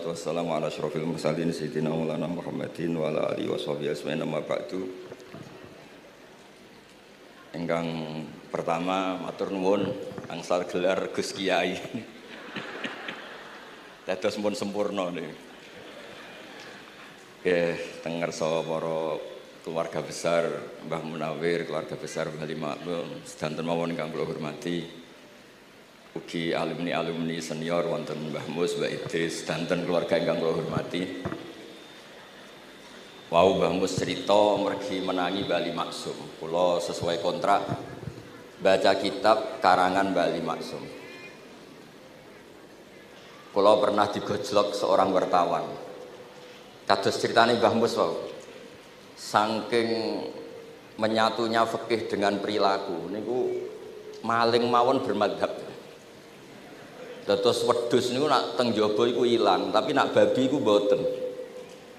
Wassalatu wassalamu ala asyrafil mursalin sayyidina Maulana Muhammadin wa ala alihi washabihi ajmain amma ba'du. Ingkang pertama matur nuwun angsal gelar Gus Kiai. Dados pun sempurna niku. Nggih, teng ngarsa para keluarga besar Mbah Munawir, keluarga besar Mbah Makmum, sedanten mawon ingkang kula hormati. Ugi alumni senior wonten Mbah Mus, Mbak Idris, sedanten keluarga ingkang kula hormati. Wau Mbah Mus cerita mergi menangi Bali Maksum. Kula sesuai kontrak baca kitab karangan Bali Maksum. Kula pernah digojlok seorang wartawan. Kados critane Mbah Mus wau. Saking menyatunya fikih dengan perilaku niku maling mawon bermadhab. Dados wedhus niku nak teng jaba iku ilang, tapi nak babi iku mboten.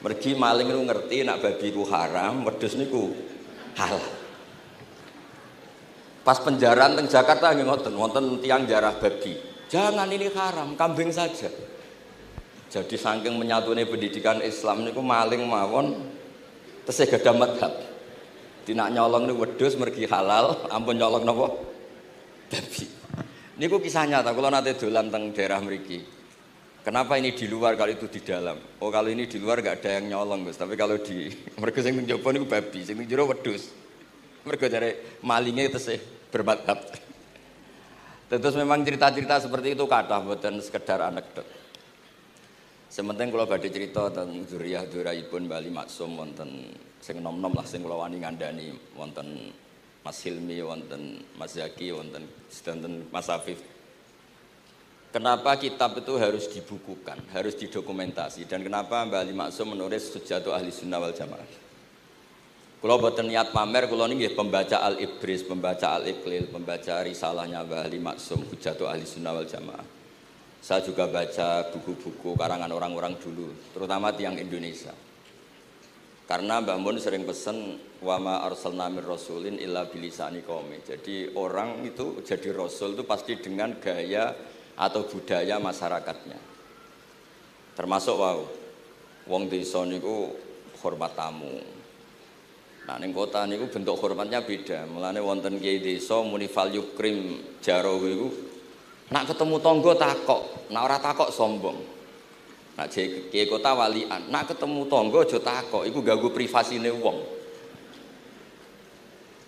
Mergi maling niku ngerti nak babi iku haram, wedhus niku halal. Pas penjaraan teng Jakarta nggih ngoten, wonten tiyang jarah babi. Jangan ini haram, kambing saja. Jadi saking menyatune pendidikan Islam niku maling mawon tesih gadah madhab. Dinak nyolong niku wedhus mergi halal, ampun nyolong napa? Babi. Niku kisah nyata, kalau nanti dolan teng daerah mriki. Kenapa ini di luar kalau itu di dalam? Oh kalau ini di luar gak ada yang nyolong Gus, tapi kalau di mergo sing teng jaba niku babi, sing teng jero wedhus. Mergo jare malinge tesih bermadhab. Terus memang cerita-cerita seperti itu kathah mboten sekedar anekdot. Sementing kula badhe cerita tentang zuriyah-zuriyahipun Bali Maksum wonten sing nom-nom lah sing kula wani ngandani wonten Mas Hilmi, wonten Mas Zaki, wonten sedanten Mas Afif. Kenapa kitab itu harus dibukukan, harus didokumentasi, dan kenapa Mbah Ali Maksum menulis Hujjatu Ahli Sunnah wal Jamaah? Kula boten niat pamer, kula niki pembaca Al-Ibris, pembaca Al-Iqlil, pembaca risalahnya Mbah Ali Maksum Hujjatu Ahli Sunnah wal Jamaah. Saya juga baca buku-buku karangan orang-orang dulu, terutama tiang Indonesia. Karena Mbah Mun sering pesen wa ma arsalna mir rasulin illa bilisani qaumi. Jadi orang itu jadi rasul itu pasti dengan gaya atau budaya masyarakatnya. Termasuk wau wong desa niku hormat tamu. Nah ning kota niku bentuk hormatnya beda. Mulane wonten kiai desa muni fal yukrim jarahu iku nak ketemu tangga takok, nak ora takok sombong. Nak kiai kota walian, nak ketemu tangga aja takok, iku ganggu privasine wong.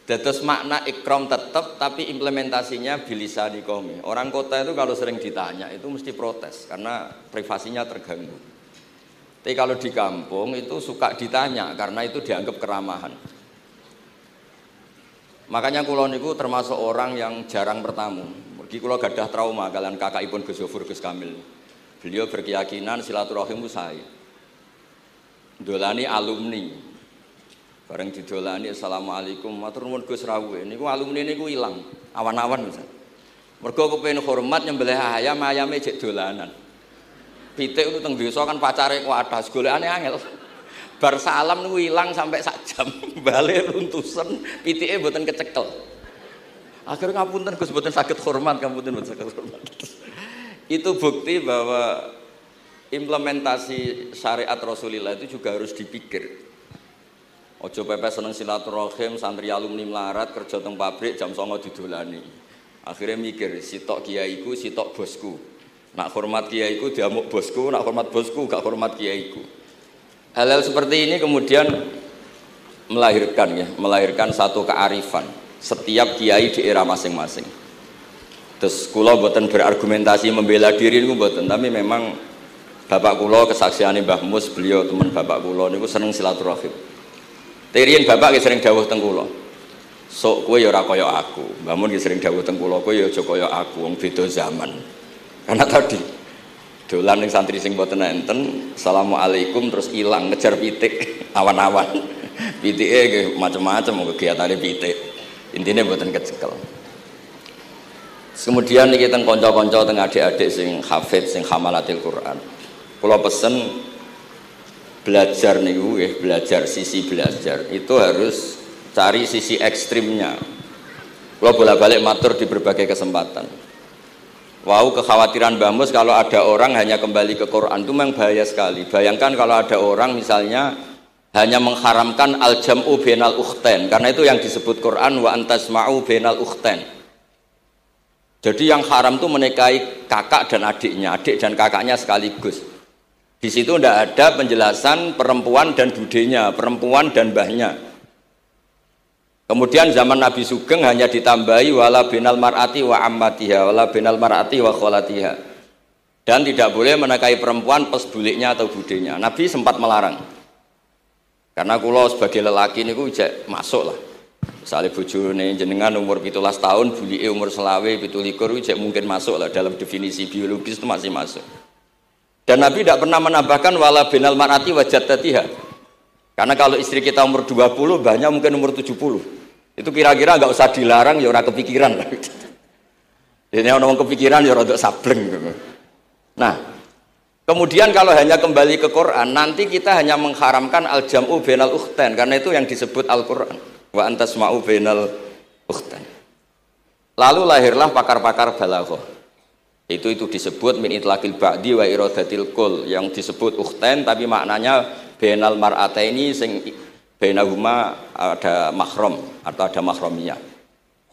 Dados makna ikram tetap, tapi implementasinya bilisani qaumi. Orang kota itu kalau sering ditanya itu mesti protes karena privasinya terganggu. Tapi kalau di kampung itu suka ditanya karena itu dianggap keramahan. Makanya kula niku termasuk orang yang jarang bertamu. Mergi kula gadah trauma kalian kakakipun Gus Zofur Gus Kamil. Beliau berkeyakinan silaturahim sae. Dolani alumni. Bareng didolani assalamualaikum matur nuwun Gus rawuh. Niku alumni niku ilang, awan-awan Gus. Mergo kepengin hormat nyembelih ayam, ayame jek dolanan. Pitik itu teng desa kan pacare kuathas, golekane angel. Bar salam niku ilang sampai sak jam. Bale runtusen, pitike mboten kecekel. Akhirnya ngapunten Gus mboten saged hormat, ngapunten mboten saged hormat. Itu bukti bahwa implementasi syariat Rasulullah itu juga harus dipikir. Ojo pepe seneng silaturahim, santri alumni melarat kerja teng pabrik jam 09.00 didolani. Akhirnya mikir, sitok kiaiku, sitok bosku. Nak hormat kiaiku diamuk bosku, nak hormat bosku gak hormat kiaiku. Hal-hal seperti ini kemudian melahirkan satu kearifan setiap kiai di era masing-masing. Terus kula mboten berargumentasi membela diri niku mboten, tapi memang bapak kula kesaksiane Mbah Mus, beliau teman bapak kula niku seneng silaturahim. Teriyen bapak ki sering dawuh teng kula. Sok kowe ya ora kaya aku. Mbah Mun ki sering dawuh teng kula, kowe ya aja kaya aku, wong beda zaman. Karena tadi dolan ning santri sing mboten enten, assalamualaikum terus ilang ngejar pitik awan-awan. Pitike nggih macam-macam kegiatane pitik. Intine mboten kecekel. Kemudian niki teng kanca-kanca teng adik-adik sing hafid sing hamalatil Quran. Kula pesen belajar niku nggih, belajar sisi belajar itu harus cari sisi ekstrimnya. Kula bolak-balik matur di berbagai kesempatan. Wow, kekhawatiran Mbah Mus kalau ada orang hanya kembali ke Quran itu memang bahaya sekali. Bayangkan kalau ada orang misalnya hanya mengharamkan al-jam'u bainal ukhtain, karena itu yang disebut Quran wa antasma'u bainal ukhtain. Jadi yang haram itu menikahi kakak dan adiknya, adik dan kakaknya sekaligus. Di situ tidak ada penjelasan perempuan dan budenya, perempuan dan mbahnya. Kemudian zaman Nabi Sugeng hanya ditambahi wala binal mar'ati wa ammatiha, wala binal mar'ati wa kholatiha. Dan tidak boleh menikahi perempuan pas buliknya atau budenya. Nabi sempat melarang. Karena kula sebagai lelaki niku ijek masuk lah. Misalnya bojone jenengan umur 17 tahun, bulike umur selawe 17 ijek mungkin masuk lah dalam definisi biologis itu masih masuk. Dan Nabi tidak pernah menambahkan wala binal mar'ati wa jaddatiha. Karena kalau istri kita umur 20, banyak mungkin umur 70. Itu kira-kira nggak usah dilarang, ya orang kepikiran. Jadi orang kepikiran ya orang sableng. Nah, kemudian kalau hanya kembali ke Quran, nanti kita hanya mengharamkan al-jam'u bainal ukhtain, karena itu yang disebut Al-Quran. Wa antasma'u bainal ukhtain. Lalu lahirlah pakar-pakar balaghah. Itu disebut min itlaqil ba'di wa iradatil kul, yang disebut ukhtain tapi maknanya bainal mar'ataini sing bainahuma ada mahram atau ada mahramiyah.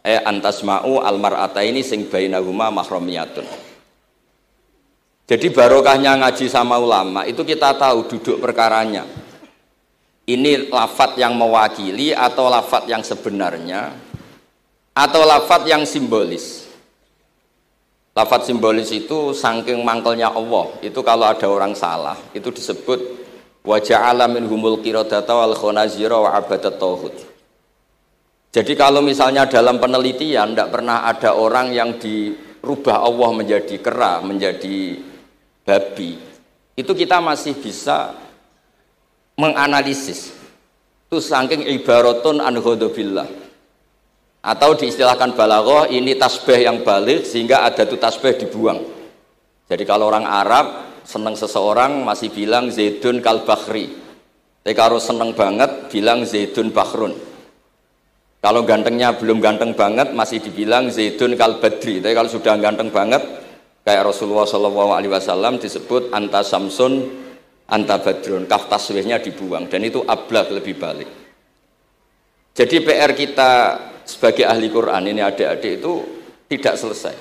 Antasma'u al mar'ataini sing bainahuma mahramiyatun. Jadi barokahnya ngaji sama ulama itu kita tahu duduk perkaranya. Ini lafadz yang mewakili atau lafadz yang sebenarnya atau lafadz yang simbolis. Lafadz simbolis itu saking mangkelnya Allah. Itu kalau ada orang salah itu disebut wa ja'ala minhumul qiradata wal khanazira wa abadat tauhid. Jadi kalau misalnya dalam penelitian tidak pernah ada orang yang dirubah Allah menjadi kera, menjadi babi, itu kita masih bisa menganalisis. Itu saking ibaratun an ghadabillah. Atau diistilahkan balaghah, ini tasbih yang balik sehingga ada tuh tasbih dibuang. Jadi kalau orang Arab senang seseorang masih bilang Zaidun kal bakhri. Tapi kalau senang banget bilang Zaidun bakhrun. Kalau gantengnya belum ganteng banget masih dibilang Zaidun kal badri. Tapi kalau sudah ganteng banget kayak Rasulullah SAW disebut anta samsun anta badrun. Kaf taswihnya dibuang dan itu ablaq lebih balik. Jadi PR kita sebagai ahli Quran ini adik-adik itu tidak selesai.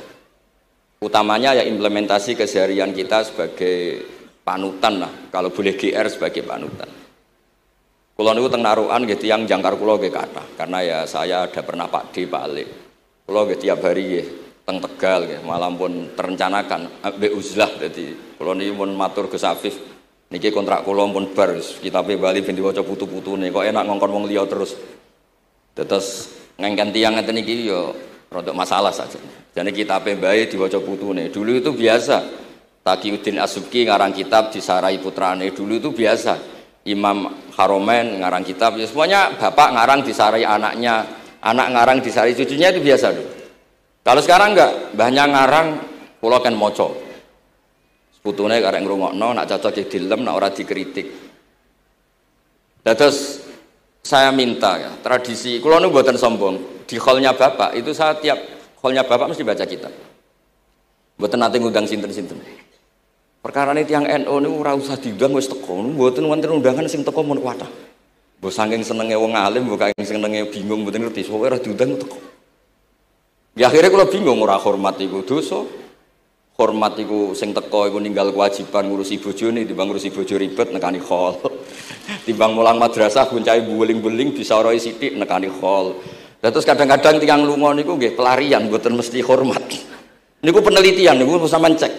Utamanya ya implementasi keseharian kita sebagai panutan lah, kalau boleh GR sebagai panutan. Kulo niku teng Narukan nggih tiyang jangkar kulo nggih kathah, karena ya saya ada pernah Pak D, Pak Ali. Kulo nggih tiap hari nggih teng Tegal nggih, malam pun terencanakan ambek uzlah dadi kulo niki mun matur Gus Afif niki kontrak kulo pun bar kitabe Bali ben diwaca putu-putune kok enak ngongkon wong liya terus. Terus ngengken tiyang ngeten iki ya rodok masalah saja. Jadi kitabe bae diwaca putune. Dulu itu biasa. Taqiyuddin As-Subki ngarang kitab disarai putrane. Dulu itu biasa. Imam Haromen ngarang kitab. Ya semuanya bapak ngarang disarai anaknya, anak ngarang disarai cucunya, itu biasa dulu. Kalau sekarang enggak, mbahnya ngarang kula kan maca. Putune karek ngrungokno, nak cocok dilem, nak ora dikritik. Terus saya minta ya, tradisi kula niku mboten sombong. Di hallnya bapak itu saya tiap hallnya bapak mesti baca kitab. Mboten nate ngundang sinten-sinten. Perkara ini tiang NU niku ora usah diundang wis teko. Mboten wonten undangan sing teko mun kuwatah. Mbok saking senenge wong alim, mbok saking senenge bingung mboten ngerti sok ora diundang teko. Ya akhirnya kula bingung, ora hormat iku dosa. Hormat iku sing teko iku ninggal kewajiban ngurusi bojone timbang ngurusi bojo ribet nekani hall. Timbang mulang madrasah guncai buling-buling bisa roi sithik nekani hall. Terus kadang-kadang tiang lunga niku nggih pelarian mboten mesti hormat. Niku penelitian niku sampean cek.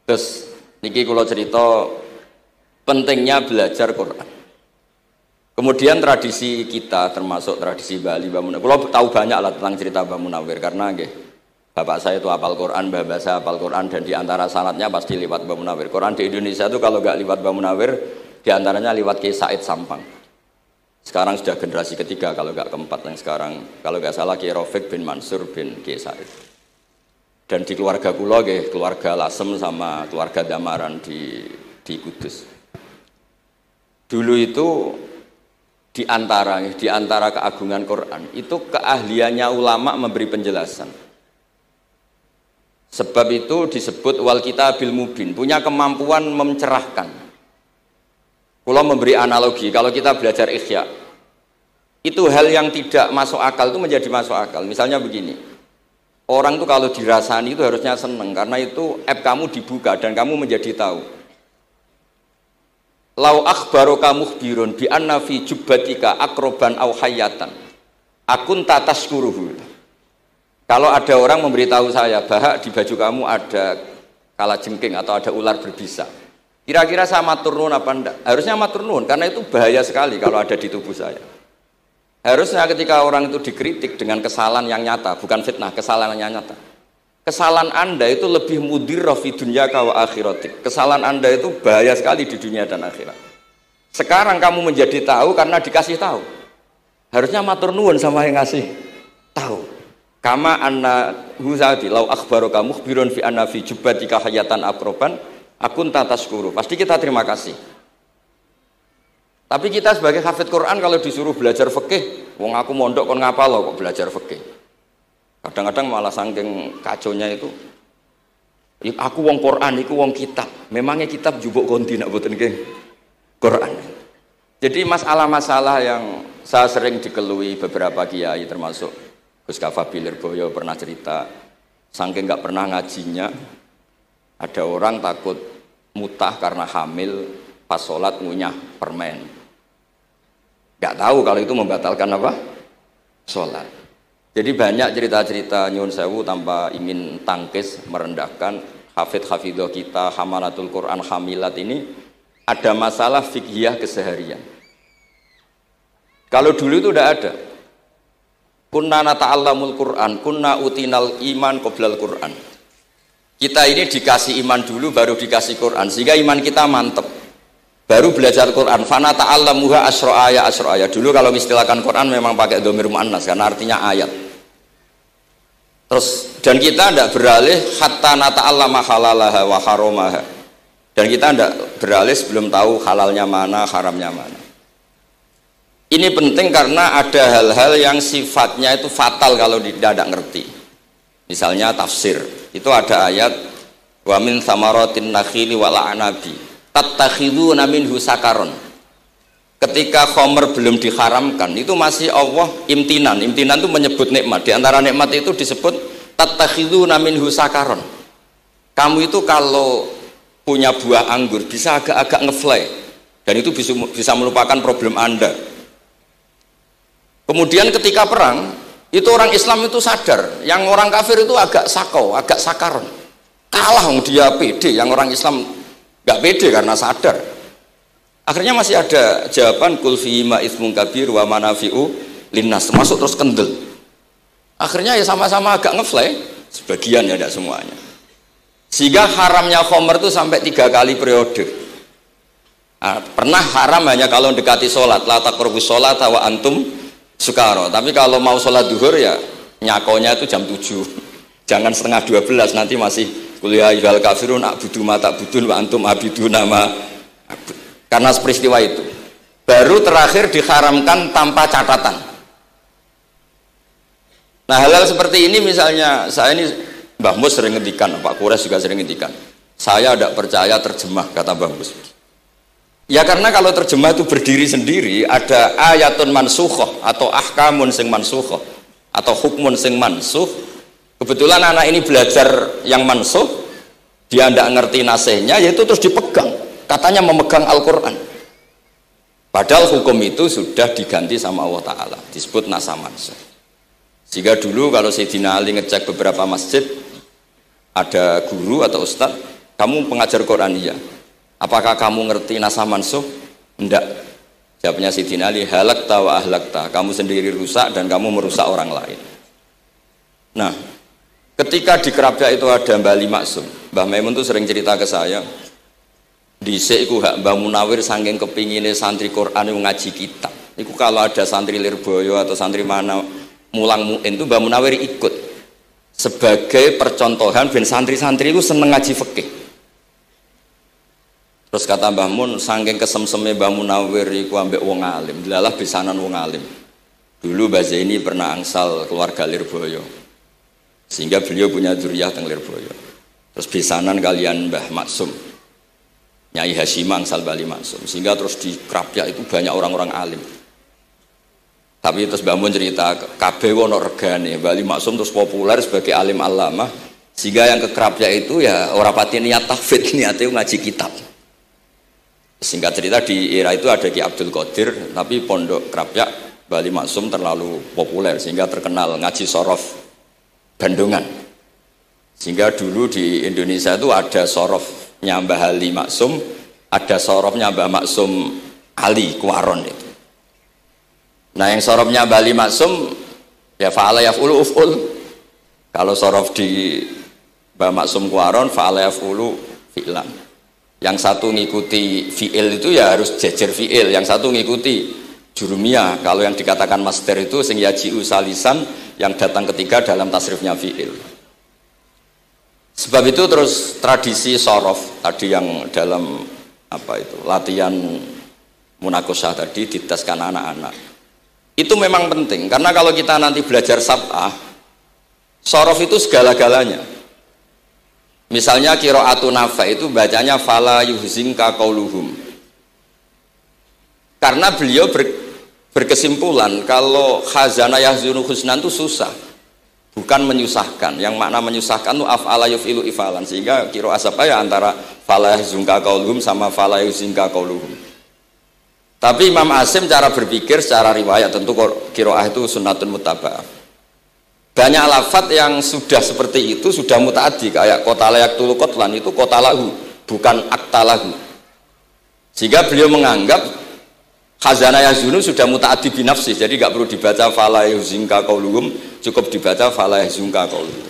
Terus niki kula cerita pentingnya belajar Quran. Kemudian tradisi kita termasuk tradisi Bali Mbah Munawir. Kula tahu banyak lah tentang cerita Mbah Munawir karena nggih bapak saya itu hafal Quran, mbah saya hafal Quran dan diantara sanadnya pasti lewat Mbah Munawir. Quran di Indonesia itu kalau nggak lewat Mbah Munawir diantaranya lewat Kiai Said Sampang. Sekarang sudah generasi ketiga kalau nggak keempat yang sekarang kalau nggak salah Kiai Rafiq bin Mansur bin Kiai Said. Dan di keluarga kula nggih keluarga Lasem sama keluarga Damaran di Kudus. Dulu itu di antara keagungan Quran itu keahliannya ulama memberi penjelasan. Sebab itu disebut wal kitabil mubin, punya kemampuan mencerahkan. Kalau memberi analogi, kalau kita belajar Ihya, itu hal yang tidak masuk akal itu menjadi masuk akal. Misalnya begini, orang itu kalau dirasani itu harusnya seneng, karena itu aib kamu dibuka dan kamu menjadi tahu. Lau akhbaroka mukhbirun bi anna fi jubbatika akroban au hayatan akun tataskuruhu. Kalau ada orang memberitahu saya bahwa di baju kamu ada kalajengking atau ada ular berbisa, kira-kira saya matur nuwun apa enggak? Harusnya matur nuwun, karena itu bahaya sekali kalau ada di tubuh saya. Harusnya ketika orang itu dikritik dengan kesalahan yang nyata, bukan fitnah, kesalahan yang nyata. Kesalahan Anda itu lebih mudirrah fi dunyaka wa akhiratik. Kesalahan Anda itu bahaya sekali di dunia dan akhirat. Sekarang kamu menjadi tahu karena dikasih tahu. Harusnya matur nuwun sama yang ngasih tahu. Kama anna huzadi lau akhbaraka mukhbirun fi anna fi jubbatika hayatan akroban akun tataskuru. Pasti kita terima kasih. Tapi kita sebagai hafid Quran kalau disuruh belajar fikih, wong aku mondok kon ngapal kok belajar fikih. Kadang-kadang malah saking kaconya itu, aku wong Quran, aku wong kitab. Memangnya kitab jubuk konti nak boten nggih Quran. Jadi masalah-masalah yang saya sering dikelui beberapa kiai termasuk Gus Kafabi Lirboyo pernah cerita, saking nggak pernah ngajinya, ada orang takut mutah karena hamil pas sholat ngunyah permen. Nggak tahu kalau itu membatalkan apa? Sholat. Jadi banyak cerita-cerita nyun sewu tanpa ingin tangkis merendahkan hafidh-hafidhah kita, hamalatul Quran, hamilat ini ada masalah fiqhiyah keseharian. Kalau dulu itu udah ada. Kunna nata'allamul Quran, kunna utinal iman qoblal Quran. Kita ini dikasih iman dulu baru dikasih Quran, sehingga iman kita mantep. Baru belajar Quran, fana ta'allamuha asro'aya asro'aya. Dulu kalau mengistilahkan Quran memang pakai dhamir mu'annas karena artinya ayat. Terus dan kita tidak beralih hatta nata'allama halalaha wa haromaha. Dan kita tidak beralih sebelum tahu halalnya mana, haramnya mana. Ini penting karena ada hal-hal yang sifatnya itu fatal kalau tidak ngerti. Misalnya tafsir, itu ada ayat wa min samaratin nakhili wal a'nabi tattakhiduna minhu sakaron. Ketika khomer belum diharamkan, itu masih Allah imtinan. Imtinan itu menyebut nikmat. Di antara nikmat itu disebut tattakhiduna minhu sakaron. Kamu itu kalau punya buah anggur bisa agak-agak ngefly, dan itu bisa melupakan problem Anda. Kemudian ketika perang, itu orang Islam itu sadar, yang orang kafir itu agak sakau, agak sakaron. Kalah dia pede, yang orang Islam nggak pede karena sadar. Akhirnya masih ada jawaban kul fihi ma itsmun kabir wa manafi'u linnas, masuk terus kendel. Akhirnya ya sama-sama agak ngefly, sebagian ya tidak semuanya. Sehingga haramnya khomer itu sampai 3 kali periode. Nah, pernah haram hanya kalau mendekati sholat, la taqrabus sholat wa antum sukaro. Tapi kalau mau sholat duhur ya nyakonya itu jam 7, jangan setengah 12, nanti masih kuliah ibal kafirun a'budu ma ta'budun wa antum abiduna ma abud. Karena peristiwa itu baru terakhir diharamkan tanpa catatan. Nah hal-hal seperti ini misalnya, saya ini Mbah Mus sering ngendikan, Pak Kures juga sering ngendikan, saya tidak percaya terjemah, kata Mbah Mus. Ya karena kalau terjemah itu berdiri sendiri, ada ayatun mansukhoh atau ahkamun sing mansukhoh atau hukmun sing mansuh. Kebetulan anak ini belajar yang mansuh, dia tidak ngerti nasihnya, yaitu terus dipegang, katanya memegang Al-Quran. Padahal hukum itu sudah diganti sama Allah Ta'ala, disebut nasah mansuh. Sehingga dulu kalau Sayyidina Ali ngecek beberapa masjid, ada guru atau ustaz, kamu pengajar Quran? Iya. Apakah kamu ngerti nasah mansuh? Enggak. Jawabnya Sayyidina Ali, halakta wa ahlakta, kamu sendiri rusak dan kamu merusak orang lain. Nah, ketika di Kerapia itu ada Mbah Ali Maksum, Mbah Maimun itu sering cerita ke saya, dhisik iku hak Mbah Munawir saking kepingine santri Quran ngaji kitab. Iku kalau ada santri Lirboyo atau santri mana mulang muin itu Mbah Munawir ikut sebagai percontohan ben santri-santri itu seneng ngaji fikih. Terus kata Mbah Mun, saking kesemseme Mbah Munawir iku ambek wong alim, delalah besanan wong alim. Dulu Mbah Zaini pernah angsal keluarga Lirboyo. Sehingga beliau punya dzurriyyah teng Lirboyo. Terus besanan kalian Mbah Maksum, Nyai Hasyimang Salbali Maksum. Sehingga terus di Krapyak itu banyak orang-orang alim. Tapi terus Mbah Mun cerita kabeh ono regane, Bali Maksum terus populer sebagai alim allamah. Sehingga yang ke Krapyak itu ya ora pati niat tahfidz, niate ngaji kitab. Singkat cerita di era itu ada Ki Abdul Qadir, tapi pondok Krapyak Bali Maksum terlalu populer sehingga terkenal ngaji sorof Bandungan. Sehingga dulu di Indonesia itu ada sorofnya Mbah Ali Maksum, ada sorofnya Mbah Maksum Ali Kuaron itu. Nah yang sorofnya Mbah Ali Maksum ya fa'ala yaf'ulu uf'ul. Kalau sorof di Mbah Maksum Kuaron fa'ala yaf'ulu fi'lan. Yang satu ngikuti fi'il itu ya harus jejer fi'il, yang satu ngikuti jurumiyah. Kalau yang dikatakan master itu sing yaji'u salisan, yang datang ketiga dalam tasrifnya fi'il. Sebab itu terus tradisi sorof tadi yang dalam apa itu latihan munakosah tadi diteskan anak-anak itu memang penting, karena kalau kita nanti belajar sab'ah, sorof itu segala-galanya. Misalnya qiraatun Nafi' itu bacanya fala yuhzinka qauluhum, karena beliau berkesimpulan kalau khazana yahzunu husnan itu susah, bukan menyusahkan. Yang makna menyusahkan itu af'ala yuf'ilu ifalan, sehingga qiraat apa ya antara fala yahzunka qauluhum sama fala yuhzinka qauluhum. Tapi Imam Asim cara berpikir secara riwayat, tentu qiraat itu sunnatun muttaba'ah. Banyak lafadz yang sudah seperti itu sudah mutaaddi, kayak qatala yaqtulu qatlan itu qatalahu bukan aktalahu. Sehingga beliau menganggap khazana yazunu sudah mutaaddi binafsi, jadi nggak perlu dibaca fala yahzunka qauluhum, cukup dibaca fala yahzunka qauluhum.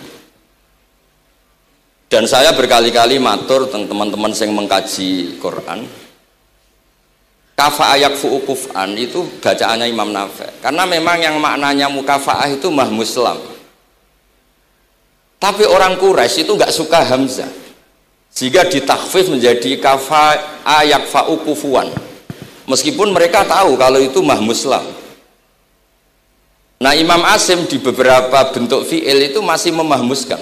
Dan saya berkali-kali matur teman-teman yang mengkaji Quran, kafa ayak fu'ukufan itu bacaannya Imam Nafi', karena memang yang maknanya mukafaah itu mahmuslam. Tapi orang Quraisy itu nggak suka hamzah, sehingga ditakhfif menjadi kafa ayak fa'ukufuan. Meskipun mereka tahu kalau itu mahmuslam. Nah Imam Asim di beberapa bentuk fi'il itu masih memahmuskan.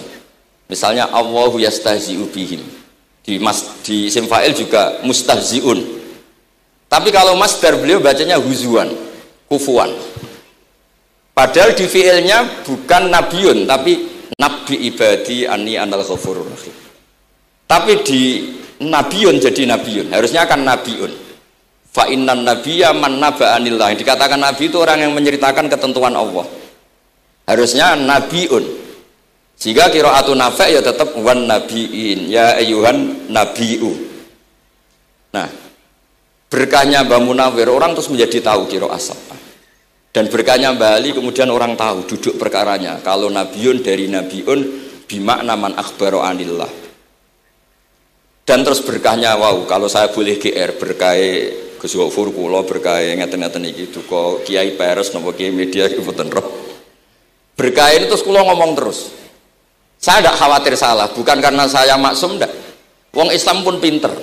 Misalnya Allahu yastahzi'u bihim, di isim fa'il juga mustahzi'un. Tapi kalau masdar beliau bacanya huzuan, kufuan. Padahal di fi'ilnya bukan nabiun, tapi nabi ibadi anni anal ghafurur rahim. Tapi di nabiun jadi nabiun, harusnya kan nabiun. Fa innan nabiyya man naba'anillah, yang dikatakan nabi itu orang yang menceritakan ketentuan Allah, harusnya nabiun. Sehingga qiraatun Nafi' ya tetap wan nabiin ya ayyuhan nabiu. Nah berkahnya Mbah Munawir orang terus menjadi tahu qiraat sab'ah, dan berkahnya Mbah Ali kemudian orang tahu duduk perkaranya kalau nabiun dari nabiun bimakna man akhbaro anillah. Dan terus berkahnya wow, kalau saya boleh GR berkah Gus Gofur kula berkah ngeten-ngeten iki duka Kiai Peres napa Kiai media iki mboten roh. Berkah ini terus kula ngomong terus. Saya tidak khawatir salah, bukan karena saya maksum ndak. Wong Islam pun pinter.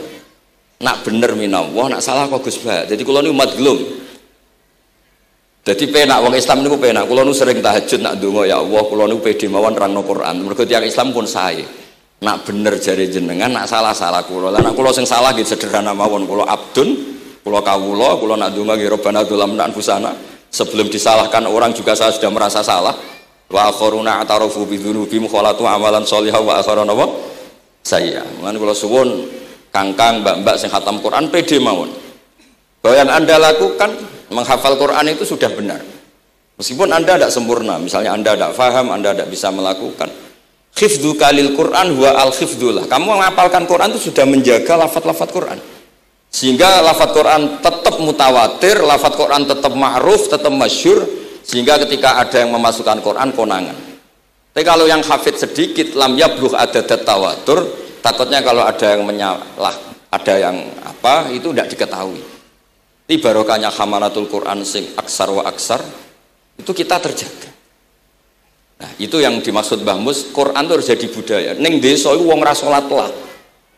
Nak bener minallah, nak salah kok Gus Bah. Jadi kula niku umat gelum. Jadi penak wong Islam niku penak. Kula niku sering tahajud nak ndonga ya Allah, kula niku pede mawon nerangno Quran. Mergo tiyang Islam pun sae. Nak bener jare jenengan, nak salah kula. Lah nak kula sing salah nggih sederhana mawon, kula abdun, kula kawula, kula nak ndonga nggih Rabbana dzalamna anfusana. Sebelum disalahkan orang juga saya sudah merasa salah. Wa akharuna atarafu bi dzunubihim khalatu amalan sholihan wa akharuna wa sayya. Mulane kula suwun kangkang mbak-mbak sing khatam Quran pede mawon. Bahwa yang Anda lakukan menghafal Quran itu sudah benar. Meskipun Anda tidak sempurna, misalnya Anda tidak faham, Anda tidak bisa melakukan. Khifdhu kalil Quran huwa al-khifdullah. Kamu menghafalkan Quran itu sudah menjaga lafaz-lafaz Quran. Sehingga lafaz Quran tetap mutawatir, lafaz Quran tetap ma'ruf, tetap masyhur, sehingga ketika ada yang memasukkan Quran konangan. Tapi kalau yang hafid sedikit lam yablugh adadat tawatur, takutnya kalau ada yang menyalah, ada yang apa itu tidak diketahui. Di barokahnya hamalatul Quran sing aksar wa aksar itu kita terjaga. Nah, itu yang dimaksud Mbah Mus, Quran itu harus jadi budaya. Ning desa iku wong ra salat lah.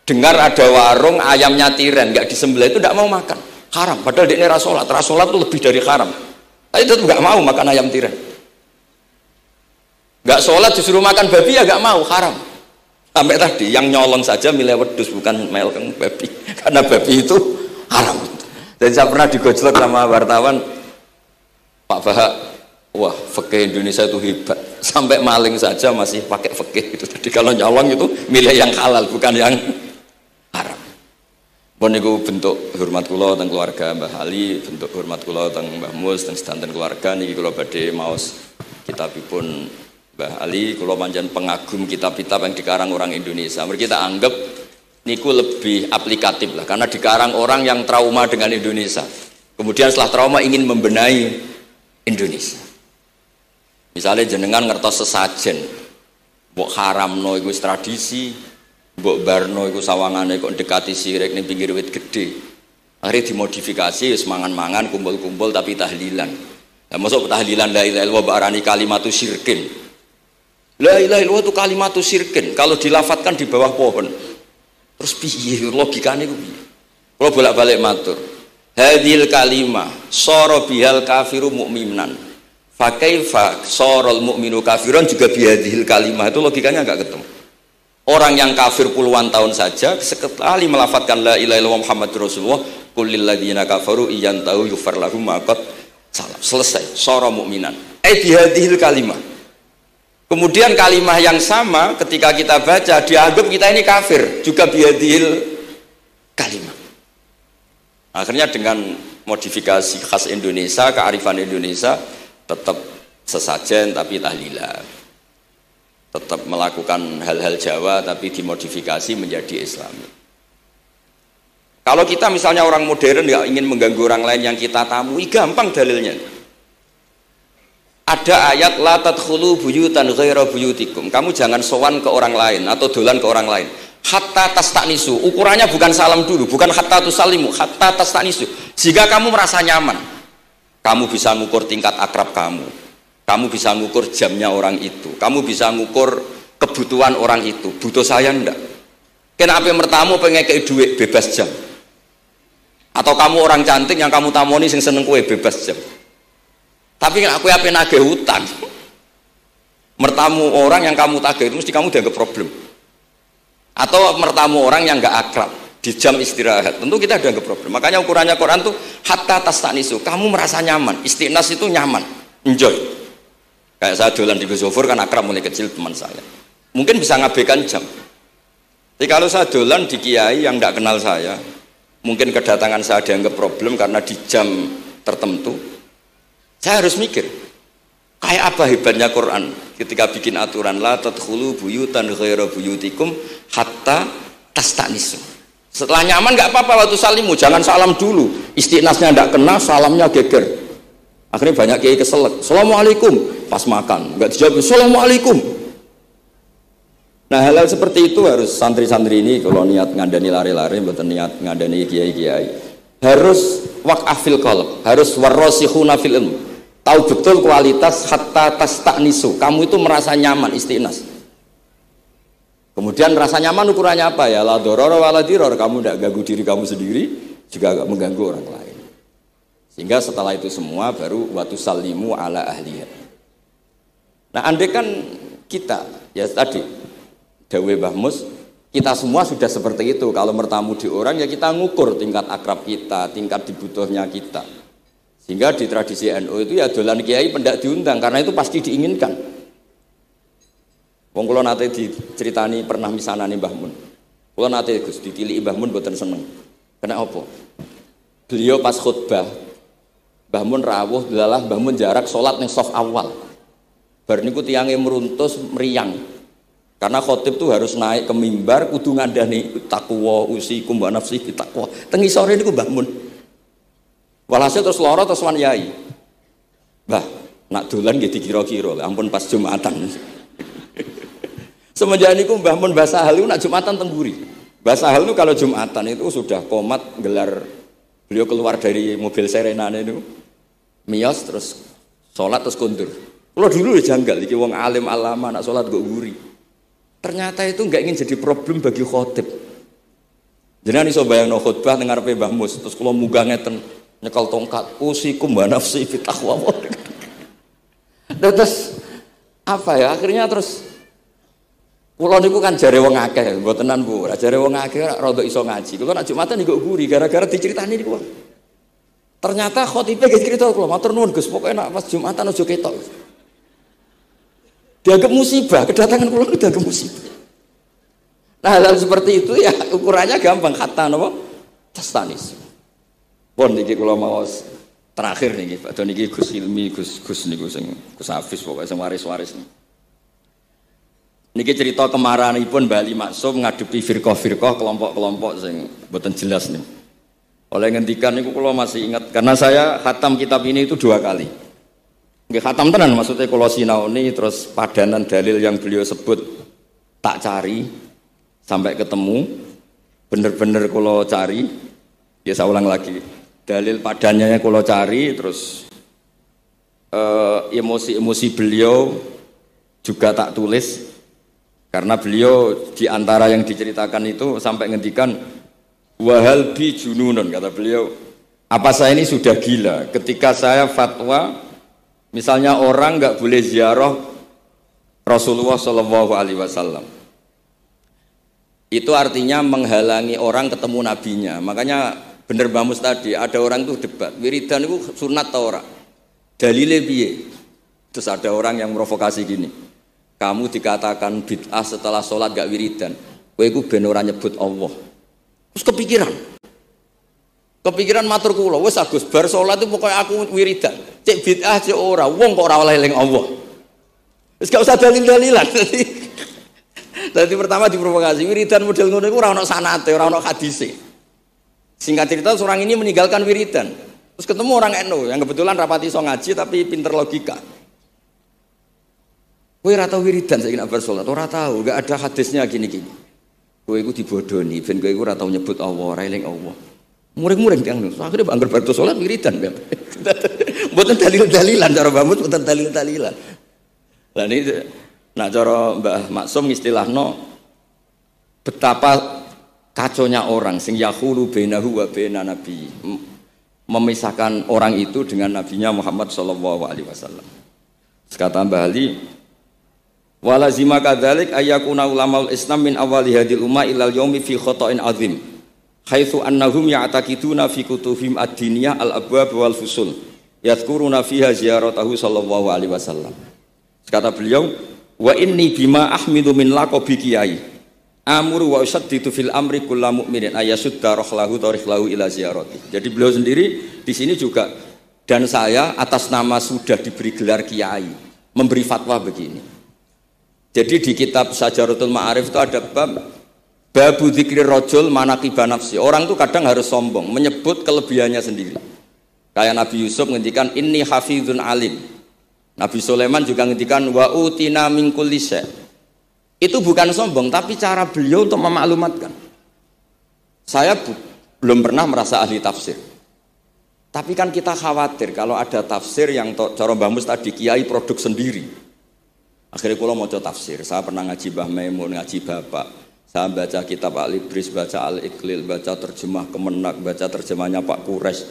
Dengar ada warung ayamnya tiren nggak disembelih itu tidak mau makan. Haram, padahal dia ra salat. Ra salat itu lebih dari haram. Tapi itu nggak mau makan ayam tiren. Nggak sholat disuruh makan babi ya nggak mau, haram. Sampai tadi yang nyolong saja milih wedus bukan melkeng babi, karena babi itu haram. Dan saya pernah digojlok sama wartawan, Pak Bahak, wah fikih Indonesia itu hebat, sampai maling saja masih pakai fikih itu. Jadi kalau nyolong itu milih yang halal bukan yang haram. Pun niku bentuk hormat kula teng keluarga Mbah Ali, bentuk hormat kula teng Mbah Mus teng sedanten keluarga niki kula badhe maos kitabipun Mbah Ali. Kula pancen pengagum kitab-kitab yang dikarang orang Indonesia. Mereka kita anggap niku lebih aplikatif lah, karena dikarang orang yang trauma dengan Indonesia. Kemudian setelah trauma ingin membenahi Indonesia. Misalnya jenengan ngertos sesajen, mbok haramno iku tradisi. Mbok barno iku sawangane kok dekati sirik ning pinggir wit gede. Akhirnya dimodifikasi wis mangan-mangan kumpul-kumpul tapi tahlilan. Lah mosok tahlilan la ilaha illallah barani kalimatu syirkin. La ilaha illallah itu kalimatu syirkin kalau dilafatkan di bawah pohon. Terus piye logikane ku piye? Kalau bolak-balik matur. Hadhil kalimah sara bihal kafiru mu'minan. Fa kaifa saral mu'minu kafiran juga bihadhil kalimah, itu logikanya enggak ketemu. Orang yang kafir puluhan tahun saja sekali melafatkan la ilaha illallah Muhammadur Rasulullah qul lil ladzina kafaru iyantahu yufar lahum ma qad salam, selesai sara mukminan bihadhil kalimah. Kemudian kalimah yang sama ketika kita baca dianggap kita ini kafir juga bihadhil kalimah. Akhirnya dengan modifikasi khas Indonesia, kearifan Indonesia, tetap sesajen tapi tahlilan, tetap melakukan hal-hal Jawa tapi dimodifikasi menjadi Islami. Kalau kita misalnya orang modern nggak ingin mengganggu orang lain yang kita tamui, gampang dalilnya. Ada ayat la tadkhulu buyutan ghaira buyutikum. Kamu jangan sowan ke orang lain atau dolan ke orang lain. Hatta tastanisu. Ukurannya bukan salam dulu, bukan hatta tusalimu, hatta tastanisu. Jika kamu merasa nyaman, kamu bisa mengukur tingkat akrab kamu. Kamu bisa mengukur jamnya orang itu, kamu bisa mengukur kebutuhan orang itu. Butuh saya enggak? Kenapa mertamu pengen kayak duit bebas jam? Atau kamu orang cantik yang kamu tamoni sing seneng kue bebas jam? Tapi aku apa nagih hutang? Mertamu orang yang kamu tagih itu mesti kamu dianggap problem. Atau mertamu orang yang enggak akrab di jam istirahat, tentu kita dianggap problem. Makanya ukurannya Quran tuh hatta tastanisu. Kamu merasa nyaman, istiqnas itu nyaman, enjoy. Kayak saya dolan di Gosofur kan akrab mulai kecil teman saya. Mungkin bisa ngabaikan jam. Tapi kalau saya dolan di kiai yang tidak kenal saya, mungkin kedatangan saya dianggap problem karena di jam tertentu. Saya harus mikir, kayak apa hebatnya Quran ketika bikin aturan la tadkhulu buyutan ghaira buyutikum hatta tastanisu. Setelah nyaman nggak apa-apa waktu salimu, jangan salam dulu. Istiqnasnya tidak kena, salamnya geger. Akhirnya banyak kiai keselak, assalamualaikum, pas makan nggak dijawab assalamualaikum. Nah hal-hal seperti itu harus santri-santri ini kalau niat ngandani lari-lari, bukan niat ngandani kiai-kiai, harus waqafil qalb, harus warrasikhuna fil ilm, tahu betul kualitas hatta tastanisu. Kamu itu merasa nyaman istiqnas. Kemudian rasa nyaman ukurannya apa ya? La dororo wala diror, kamu tidak ganggu diri kamu sendiri, juga gak mengganggu orang lain. Sehingga setelah itu semua baru watu salimu ala ahliya. Nah andai kan kita, ya tadi Dawe Mbah Mus, kita semua sudah seperti itu. Kalau bertamu di orang ya kita ngukur tingkat akrab kita, tingkat dibutuhnya kita. Sehingga di tradisi NU itu ya dolan kiai pendak diundang, karena itu pasti diinginkan. Wong kula nate diceritani pernah misanani Mbah Mun. Kula nate Gus ditiliki Mbah Mun mboten seneng. Kena apa? Beliau pas khutbah Mbah Mun rawuh delalah Mbah Mun jarak sholat ning saf awal. Bar niku tiyange meruntus meriang. Karena khotib tuh harus naik ke mimbar kudu ngandani takwa usikum wa nafsi takwa. Teng isore niku Mbah Mun. Walhasil terus lara terus wan yai. Mbah, nak dolan nggih dikira-kira, ampun pas Jumatan. Semenjak niku Mbah Mun Mbah Sahal niku nak Jumatan teng mburi. Mbah Sahal niku kalau Jumatan itu sudah komat gelar, beliau keluar dari mobil serenane itu. Miyos terus sholat terus kundur. Kalau dulu ya janggal, iki wong alim alama nak sholat kok guri. Ternyata itu nggak ingin jadi problem bagi khotib. Jenengan iso bayangno khutbah teng ngarepe Mbah Mus, terus kula munggah ngeten nyekel tongkat, usikum wa nafsi fi taqwa. Terus Apa ya? Akhirnya terus kula niku kan jare wong akeh, mbotenan Bu. Jare wong akeh ora rada iso ngaji. Kula nek Jumatan niku guri gara-gara diceritani niku. Ternyata khotibe ge cerita kula, matur nuwun Gus, pokoke nek pas Jumatan aja ketok. Dianggap musibah, kedatangan kula itu dianggap musibah. Nah, hal seperti itu ya ukurannya gampang, kata napa? Tastanis. Pun niki kula mau terakhir niki, Pak Don niki Gus Ilmi, Gus niku sing Gus Hafiz pokoke sing waris-waris niki. Niki cerita kemarahanipun Mbah Ali Maksum ngadepi firqah-firqah kelompok-kelompok sing mboten jelas nih. Oleh ngendikan niku kula masih ingat karena saya khatam kitab ini itu 2 kali. Nggih khatam tenan maksudnya kula sinaoni terus padanan dalil yang beliau sebut tak cari sampai ketemu bener-bener kula cari ya saya ulang lagi dalil padannya kula cari terus emosi-emosi beliau juga tak tulis karena beliau di antara yang diceritakan itu sampai ngendikan wahal bi jununun kata beliau apa saya ini sudah gila ketika saya fatwa misalnya orang nggak boleh ziarah Rasulullah Shallallahu Alaihi Wasallam itu artinya menghalangi orang ketemu nabinya. Makanya bener Mbah Mus tadi ada orang tuh debat wiridan itu sunat atau ora dalile piye terus ada orang yang provokasi gini kamu dikatakan bid'ah setelah sholat gak wiridan kowe iku ben ora nyebut Allah terus kepikiran matur kula wis Agus bar sholat itu pokoknya aku wiridan cek bid'ah cek ora wong kok ora oleh eling Allah wis gak usah dalil-dalilan. Jadi pertama diprovokasi wiridan model ngono iku ora ono sanate, ora ono hadise. Singkat cerita seorang ini meninggalkan wiridan. Terus ketemu orang NU yang kebetulan rapati iso ngaji tapi pinter logika. Kowe ora tau wiridan saiki nek bar salat, ora tau, enggak ada hadisnya gini-gini. Kowe iku dibodoni ben kowe iku ora tau nyebut Allah, ora eling Allah. Muring-muring tiyang niku. Akhire anggar bar salat wiridan. Mboten dalil-dalilan cara Mbah mboten dalil-dalilan. Lah niki nah cara Mbah Maksum istilahno betapa kaconya orang sing yahulu bainahu wa baina nabi memisahkan orang itu dengan nabinya Muhammad sallallahu alaihi wasallam. Kata Mbah Ali walazima kadzalik ayyakuna ulamaul Islam min awali hadil umma ilal yaumi fi khata'in azim haitsu annahum ya'taqiduna fi kutubihim ad-diniyah al-abwab wal fusul yadhkuruna fiha ziyaratahu sallallahu alaihi wasallam. Kata beliau wa inni bima ahmidu min laqabi kiai amuru wa usaddidu fil amri kullu mu'minin ayasudda rahlahu tariklahu ila ziyarati. Jadi beliau sendiri di sini juga dan saya atas nama sudah diberi gelar kiai memberi fatwa begini. Jadi di kitab Sajaratul Ma'arif itu ada babu dzikri rajul manaqiba nafsi. Orang itu kadang harus sombong menyebut kelebihannya sendiri. Kayak Nabi Yusuf ngendikan inni hafizun alim. Nabi Sulaiman juga ngendikan wa utina min kulli syai'. Itu bukan sombong tapi cara beliau untuk memaklumatkan. Saya belum pernah merasa ahli tafsir. Tapi kan kita khawatir kalau ada tafsir yang cara Mbah Mus tadi kiai produk sendiri. Akhirnya kalau mau tafsir, saya pernah ngaji Mbah Maimun, ngaji Bapak. Saya baca kitab Al-Ibris, baca Al-Iqlil, baca terjemah Kemenak, baca terjemahnya Pak Quraisy,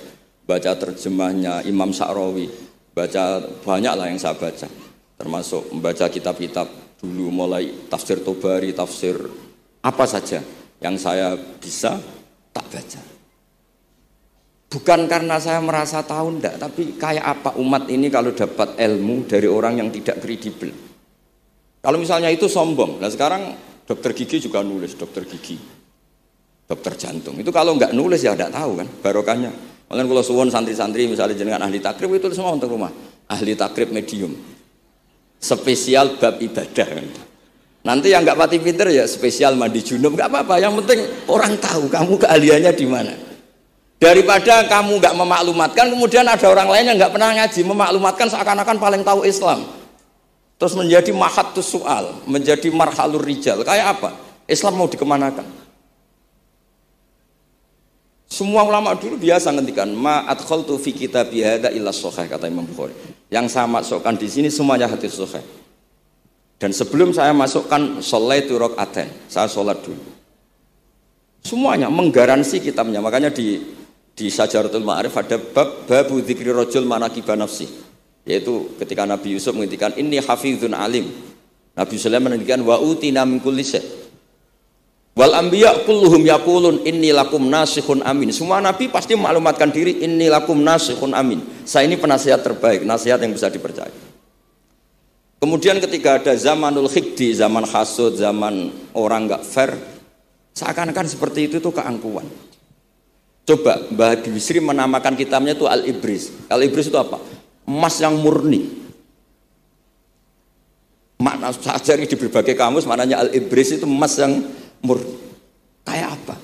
baca terjemahnya Imam Sa'rawi. Baca banyak lah yang saya baca termasuk membaca kitab-kitab dulu mulai tafsir Tobari, tafsir apa saja yang saya bisa tak baca bukan karena saya merasa tahu enggak tapi kayak apa umat ini kalau dapat ilmu dari orang yang tidak kredibel kalau misalnya itu sombong. Nah sekarang dokter gigi juga nulis dokter gigi dokter jantung itu kalau enggak nulis ya enggak tahu kan barokahnya. Makanya kalau suwon santri-santri misalnya jenengan ahli takrib itu semua untuk rumah ahli takrib medium spesial bab ibadah kan. Nanti yang nggak pati pinter ya spesial mandi junub nggak apa-apa yang penting orang tahu kamu keahliannya di mana daripada kamu nggak memaklumatkan kemudian ada orang lain yang nggak pernah ngaji memaklumatkan seakan-akan paling tahu Islam terus menjadi mahatus soal menjadi marhalur rijal kayak apa Islam mau dikemanakan. Semua ulama dulu biasa ngendikan ma adkhaltu fi kitabi hadza illa shahih kata Imam Bukhari. Yang saya masukkan di sini semuanya hadis sahih. Dan sebelum saya masukkan sholaitu rakaatain, saya sholat dulu. Semuanya menggaransi kitabnya. Makanya di Sajaratul Ma'arif ada babu dzikri rajul manaqiba nafsi. Yaitu ketika Nabi Yusuf menghentikan inni hafizun alim. Nabi Sulaiman menghentikan wa utina min kulli syai'. Wal anbiya kulluhum yaqulun inni lakum nasikhun amin. Semua nabi pasti maklumatkan diri inni lakum nasikhun amin. Saya ini penasihat terbaik, nasihat yang bisa dipercaya. Kemudian ketika ada zamanul khiddi, zaman hasud, zaman orang enggak fair, seakan-akan seperti itu tuh keangkuhan. Coba Mbah Bisri menamakan kitabnya itu Al-Ibris. Al-Ibris itu apa? Emas yang murni. Makna saya cari di berbagai kamus, maknanya Al-Ibris itu emas yang murni. Kayak apa?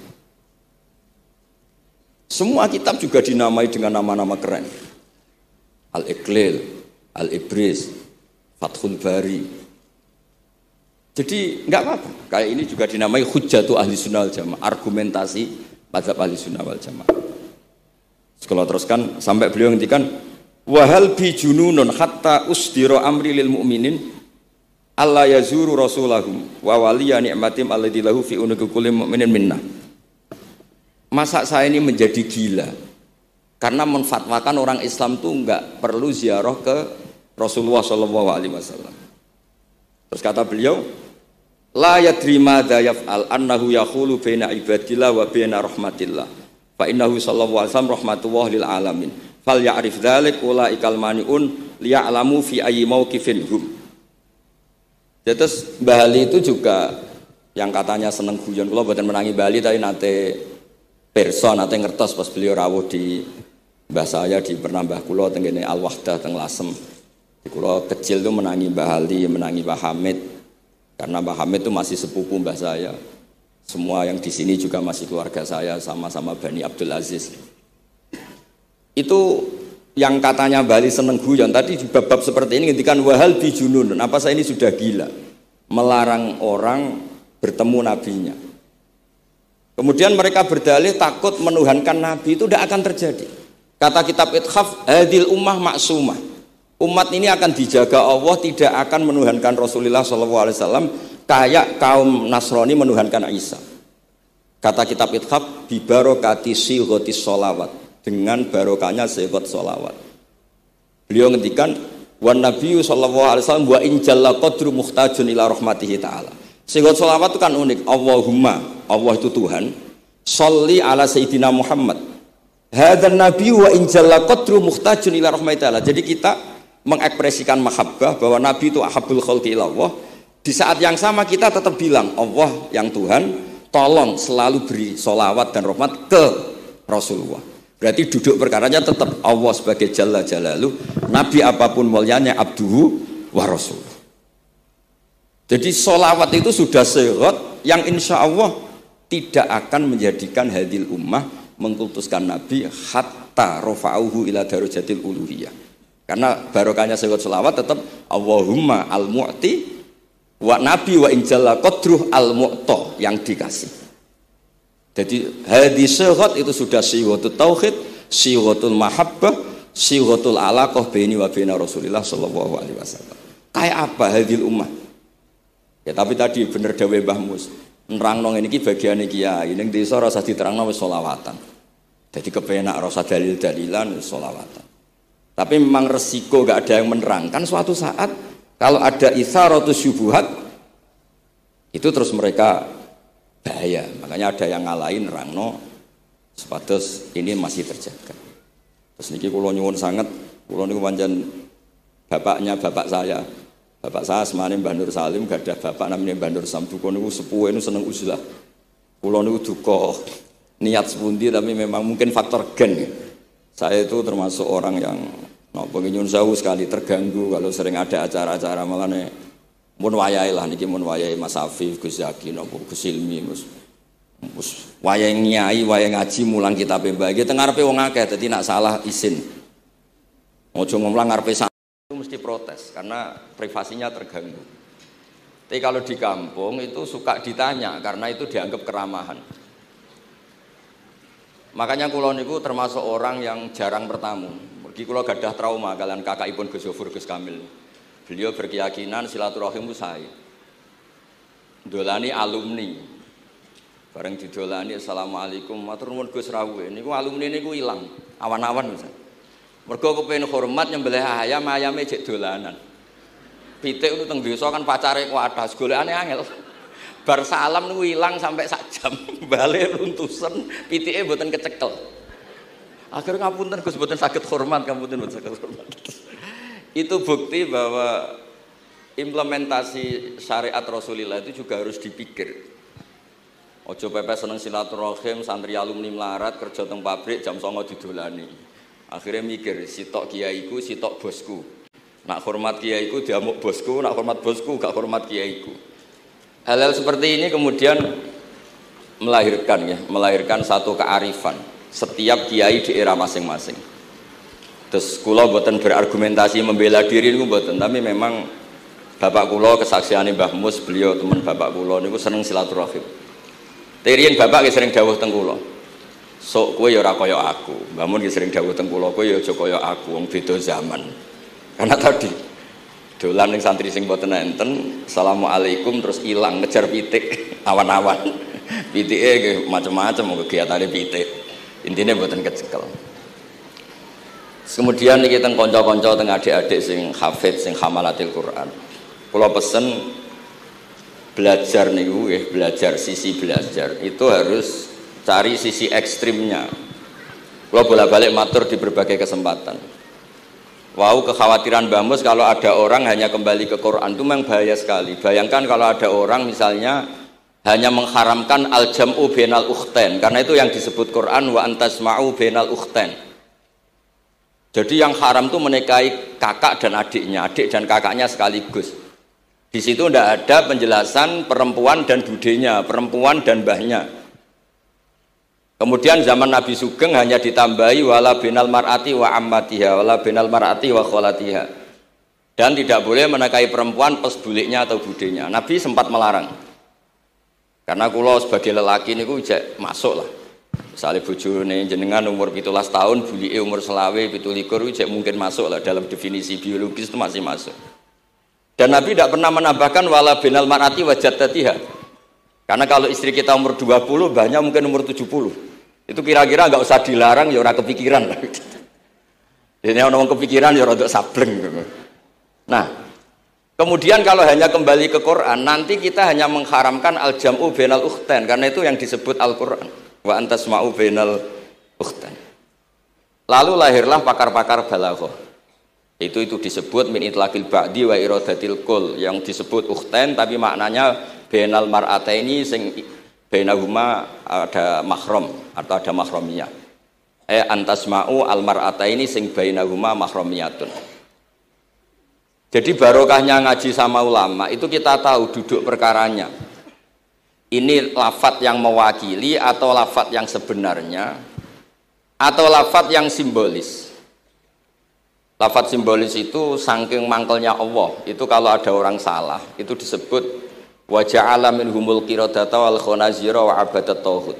Semua kitab juga dinamai dengan nama-nama keren. Al-Iqlil, Al-Ibris, Fathul Bari. Jadi enggak apa-apa. Kayak ini juga dinamai Hujjatu Ahli Sunnah wal Jamaah, argumentasi mazhab Ahli Sunnah wal Jamaah. Kalau teruskan sampai beliau ngendikan wahal bi jununun hatta usdira amri lil mu'minin alla yazuru rasulahum wa waliya ni'matim alladzi lahu fi unuqi kulli mu'minin minna. Masa saya ini menjadi gila karena menfatwakan orang Islam tuh enggak perlu ziarah ke Rasulullah sallallahu alaihi wasallam. Terus kata beliau, la yadri ma yaf'al annahu yaqulu baina ibadillah wa baina rahmatillah. Fa innahu sallallahu alaihi wasallam rahmatullah lil alamin. Fal ya'rif dzalik ulaikal maniun liya'lamu fi ayyi mauqifin hum. Terus Bali itu juga yang katanya seneng guyon, kula mboten menangi Bali tapi nate pirsa nate ngertos pas beliau rawuh di mbah saya di Pernambah kula teng kene Al Wahdah teng Lasem. Kula kecil tuh menangi Mbah Ali, menangi Mbah Hamid. Karena Mbah Hamid itu masih sepupu mbah saya. Semua yang di sini juga masih keluarga saya, sama-sama Bani Abdul Aziz. Itu yang katanya Bali seneng guyon. Tadi di bab-bab seperti ini ngendikan wahal bijunun. Apa saya ini sudah gila? Melarang orang bertemu nabinya. Kemudian mereka berdalih takut menuhankan nabi itu tidak akan terjadi. Kata kitab Ithaf, hadil ummah maksumah. Umat ini akan dijaga Allah, tidak akan menuhankan Rasulullah SAW kayak kaum Nasrani menuhankan Isa. Kata kitab Ithaf, bibarokati sighotis sholawat, dengan barokahnya sighat sholawat. Beliau ngendikan, wan nabiyyu SAW wa injalla qadru muhtajun ila rahmatihi ta'ala. Sighat sholawat itu kan unik. Allahumma, Allah itu Tuhan, sholli ala sayyidina Muhammad. Hadan nabiyyu wa injalla qadru muhtajun ila rahmatihi ta'ala. Jadi kita mengekspresikan mahabbah bahwa Nabi itu ahabbul khalqi ilallah. Di saat yang sama kita tetap bilang Allah yang Tuhan tolong selalu beri sholawat dan rahmat ke Rasulullah. Berarti duduk perkaranya tetap Allah sebagai Jalla Jalaluh, Nabi apapun mulianya abduhu wa rasuluh. Jadi sholawat itu sudah syarat yang insya Allah tidak akan menjadikan hadil ummah mengkultuskan Nabi hatta rafa'uhu ila darajatil uluhiyah. Karena barokahnya syarat sholawat tetap Allahumma al-mu'ti wa nabi wa injalla qadruh al-mu'ta yang dikasih. Jadi hadis syarat itu sudah syiwatul tauhid, syiwatul mahabbah, syiwatul alaqah baini wa baina Rasulillah sallallahu alaihi wasallam. Kayak apa hadil ummah? Ya tapi tadi bener dawe Mbah Mus. Nerangno ngene iki bagiane kiai ning desa rasa diterangno wis sholawatan. Jadi kepenak rasa dalil-dalilan wis sholawatan. Tapi memang resiko gak ada yang menerangkan suatu saat kalau ada itsaratus syubuhat itu terus mereka bahaya. Makanya ada yang ngalahin nerangno sepatus ini masih terjaga. Terus niki kula nyuwun sangat, kula niku pancen bapaknya bapak saya. Bapak saya semane Mbah Nur Salim, gak ada bapak namanya Mbah Nur Samduko niku sepuhe niku seneng uzlah. Kula niku duka niat sepundi tapi memang mungkin faktor gen. Saya itu termasuk orang yang pengen jauh sekali terganggu kalau sering ada acara-acara malane mun wayahe lah niki mun wayahe Mas Afif, Gus Zaki napa Gus Ilmi mus wayahe nyai, wayahe ngaji mulang kitab mbah iki teng ngarepe wong akeh dadi nak salah izin. Ojo ngomong ngarepe itu mesti protes karena privasinya terganggu. Tapi kalau di kampung itu suka ditanya karena itu dianggap keramahan. Makanya kula niku termasuk orang yang jarang bertamu. Mergi kula gadah trauma kalian kakakipun Gus Zofur Gus Kamil. Beliau berkeyakinan silaturahim itu sae. Dolani alumni. Bareng didolani assalamualaikum matur nuwun Gus rawuh. Niku alumni niku ilang, awan-awan Mas. Mergo kepengin hormat nyembelih ayam, ayame jek dolanan. Pitik itu teng desa kan pacare kuatas, golekane angel. Bar salam niku ilang sampai sak jam. Bale runtusen, pitike mboten kecekel. Akhirnya ngapunten Gus mboten saged hormat, ngapunten mboten saged hormat. Itu bukti bahwa implementasi syariat Rasulullah itu juga harus dipikir. Ojo pepe seneng silaturahim, santri alumni melarat kerja teng pabrik jam 09.00 didolani. Akhirnya mikir, sitok kiaiku, sitok bosku. Nak hormat kiaiku diamuk bosku, nak hormat bosku gak hormat kiaiku. Hal-hal seperti ini kemudian melahirkan satu kearifan setiap kiai di era masing-masing. Terus kula mboten berargumentasi membela diri niku mboten, tapi memang bapak kula kesaksiane Mbah Mus, beliau teman bapak kula niku seneng silaturahim. Terian bapak ki sering dawuh teng kula. Sok kowe ya ora kaya aku. Mbah Mun ki sering dawuh teng kula, kowe ya aja kaya aku, wong beda zaman. Karena tadi dolan ning santri sing mboten enten, assalamualaikum terus ilang ngejar pitik awan-awan. Pitike nggih macam-macam kegiatane pitik. Intine mboten kecekel. Kemudian niki teng kanca-kanca teng adik-adik sing hafid sing hamalatil Quran. Kula pesen belajar niku nggih, belajar sisi belajar itu harus cari sisi ekstrimnya. Kula bolak-balik matur di berbagai kesempatan. Wow, kekhawatiran Mbah Mus kalau ada orang hanya kembali ke Quran itu memang bahaya sekali. Bayangkan kalau ada orang misalnya hanya mengharamkan al-jam'u bainal ukhtain, karena itu yang disebut Quran wa antasma'u bainal ukhtain. Jadi yang haram itu menikahi kakak dan adiknya, adik dan kakaknya sekaligus. Di situ tidak ada penjelasan perempuan dan budenya, perempuan dan mbahnya. Kemudian zaman Nabi Sugeng hanya ditambahi wala binal mar'ati wa ammatiha, wala binal mar'ati wa kholatiha. Dan tidak boleh menikahi perempuan pas buliknya atau budenya. Nabi sempat melarang. Karena kula sebagai lelaki niku jek masuk lah. Misalnya bojone jenengan umur 17 tahun, bulike umur selawe 17 jek mungkin masuk lah dalam definisi biologis itu masih masuk. Dan Nabi tidak pernah menambahkan wala binal mar'ati wa jaddatiha. Karena kalau istri kita umur 20, banyak mungkin umur 70. Itu kira-kira nggak usah dilarang, ya orang kepikiran. Jadi orang kepikiran ya rada sableng. Nah, kemudian kalau hanya kembali ke Quran, nanti kita hanya mengharamkan al-jam'u bainal ukhtain, karena itu yang disebut Al-Quran. Wa antasma'u bainal ukhtain. Lalu lahirlah pakar-pakar balaghah. Itu disebut min itlaqil ba'di wa iradatil kul, yang disebut ukhtain tapi maknanya bainal mar'ataini sing bainahuma ada mahram atau ada mahramiyah. Antasma'u al mar'ataini sing bainahuma mahramiyatun. Jadi barokahnya ngaji sama ulama itu kita tahu duduk perkaranya. Ini lafadz yang mewakili atau lafadz yang sebenarnya atau lafadz yang simbolis. Lafadz simbolis itu saking mangkelnya Allah. Itu kalau ada orang salah itu disebut wa ja'ala minhumul qiradata wal khanazira wa abadat tauhid.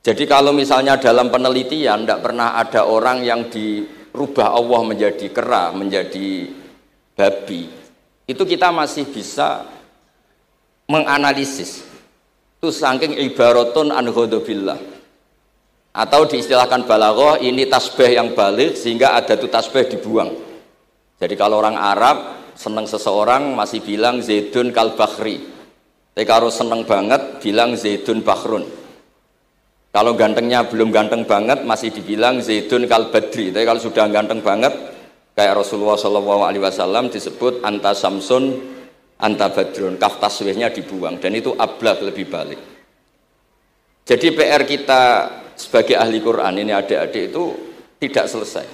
Jadi kalau misalnya dalam penelitian tidak pernah ada orang yang dirubah Allah menjadi kera, menjadi babi, itu kita masih bisa menganalisis. Itu saking ibaratun an ghadabillah. Atau diistilahkan balaghah, ini tasbih yang balik sehingga ada tuh tasbih dibuang. Jadi kalau orang Arab seneng seseorang masih bilang Zaidun kal bakhri. Tapi kalau seneng banget bilang Zaidun bakhrun. Kalau gantengnya belum ganteng banget masih dibilang Zaidun kal badri. Tapi kalau sudah ganteng banget kayak Rasulullah SAW disebut anta samsun anta badrun. Kaf taswihnya dibuang dan itu ablag lebih balik. Jadi PR kita sebagai ahli Quran ini adik-adik itu tidak selesai.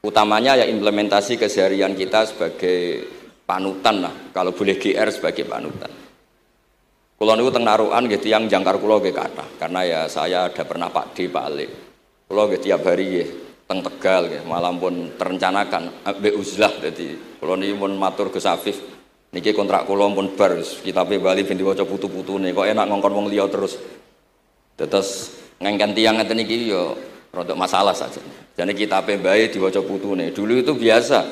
Utamanya ya implementasi keseharian kita sebagai panutan lah, kalau boleh GR sebagai panutan. Kulo niku teng Narukan nggih tiyang jangkar kulo nggih kathah, karena ya saya ada pernah Pak D, Pak Ali. Kulo nggih tiap hari nggih teng Tegal nggih, malah pun terencanakan ambek uzlah dadi kulo niki pun matur Gus Afif. Niki kontrak kulo pun bar kitabe Bali ben diwaca putu-putune, kok enak ngongkon wong liya terus. Terus ngengken tiyang ngeten iki ya rodok masalah saja. Jadi kitabe bae diwaca putune. Dulu itu biasa.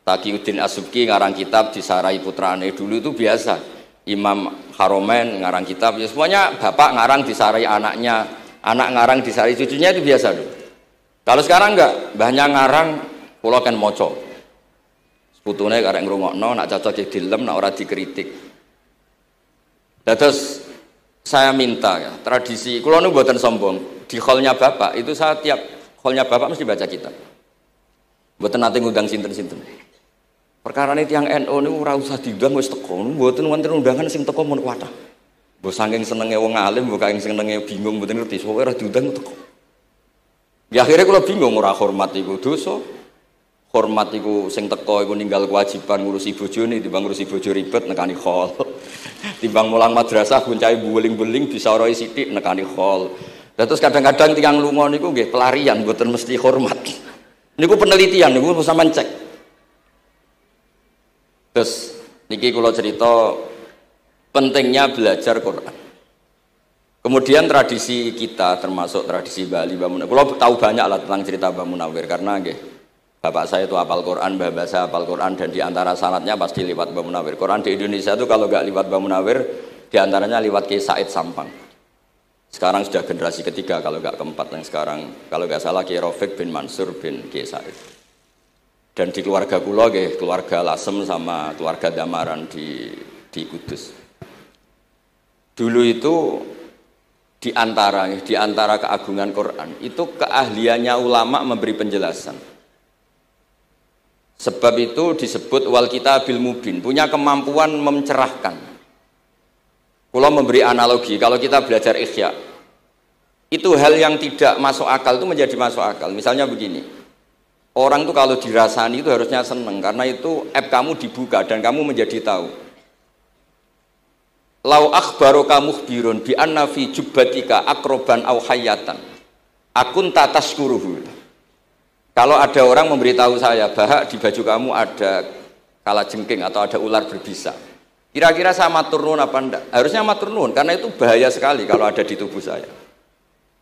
Taqiyuddin As-Subki ngarang kitab disarai putrane. Dulu itu biasa. Imam Haromen ngarang kitab. Ya semuanya bapak ngarang disarai anaknya, anak ngarang disarai cucunya itu biasa dulu. Kalau sekarang enggak, mbahnya ngarang kula kan maca. Putune karek ngrungokno, nak cocok dilem, nak ora dikritik. Terus saya minta ya, tradisi kula nu mboten sombong. Di hallnya Bapak itu saya tiap hallnya Bapak mesti baca kitab. Mboten nate ngundang sinten-sinten. Perkarane tiyang NU niku ora usah diundang wis teko. Mboten wonten undangan sing teko mun kuwatah. Mbok saking senenge wong alim, mbok saking senenge bingung mboten ngerti, pokoke ora diundang teko. Ya akhirnya kalau bingung ora hormat iku dosa. Hormat iku sing teko iku ninggal kewajiban ngurusi bojone timbang ngurusi bojo ribet nekani hall. Timbang mulang madrasah buncahe buling-buling bisa roi sithik nekani hall. Terus kadang-kadang tiyang lunga niku nggih pelarian mboten mesti hormat. Niku penelitian niku sampean cek. Terus niki kula cerita pentingnya belajar Quran. Kemudian tradisi kita termasuk tradisi Bali Mbah Munawir. Kula tahu banyak lah tentang cerita Mbah Munawir karena nggih bapak saya itu hafal Quran, mbah saya hafal Quran dan diantara sanadnya pasti lewat Mbah Munawir. Quran di Indonesia itu kalau nggak lewat Mbah Munawir, diantaranya lewat Kiai Said Sampang. Sekarang sudah generasi ketiga kalau nggak keempat yang sekarang. Kalau nggak salah Kiai Rafiq bin Mansur bin Kiai Said. Dan di keluarga kula nggih, keluarga Lasem sama keluarga Damaran di Kudus. Dulu itu di antara keagungan Quran itu keahliannya ulama memberi penjelasan. Sebab itu disebut wal kitabil mubin, punya kemampuan mencerahkan. Kula memberi analogi, kalau kita belajar Ihya, itu hal yang tidak masuk akal itu menjadi masuk akal. Misalnya begini, orang itu kalau dirasani itu harusnya seneng karena itu aib kamu dibuka dan kamu menjadi tahu. Lau akhbaraka mukhbirun bi anna fi jubbatika akroban au hayatan akun tataskuruhu. Kalau ada orang memberitahu saya bahwa di baju kamu ada kalajengking atau ada ular berbisa, kira-kira saya matur nuwun apa enggak? Harusnya matur nuwun karena itu bahaya sekali kalau ada di tubuh saya.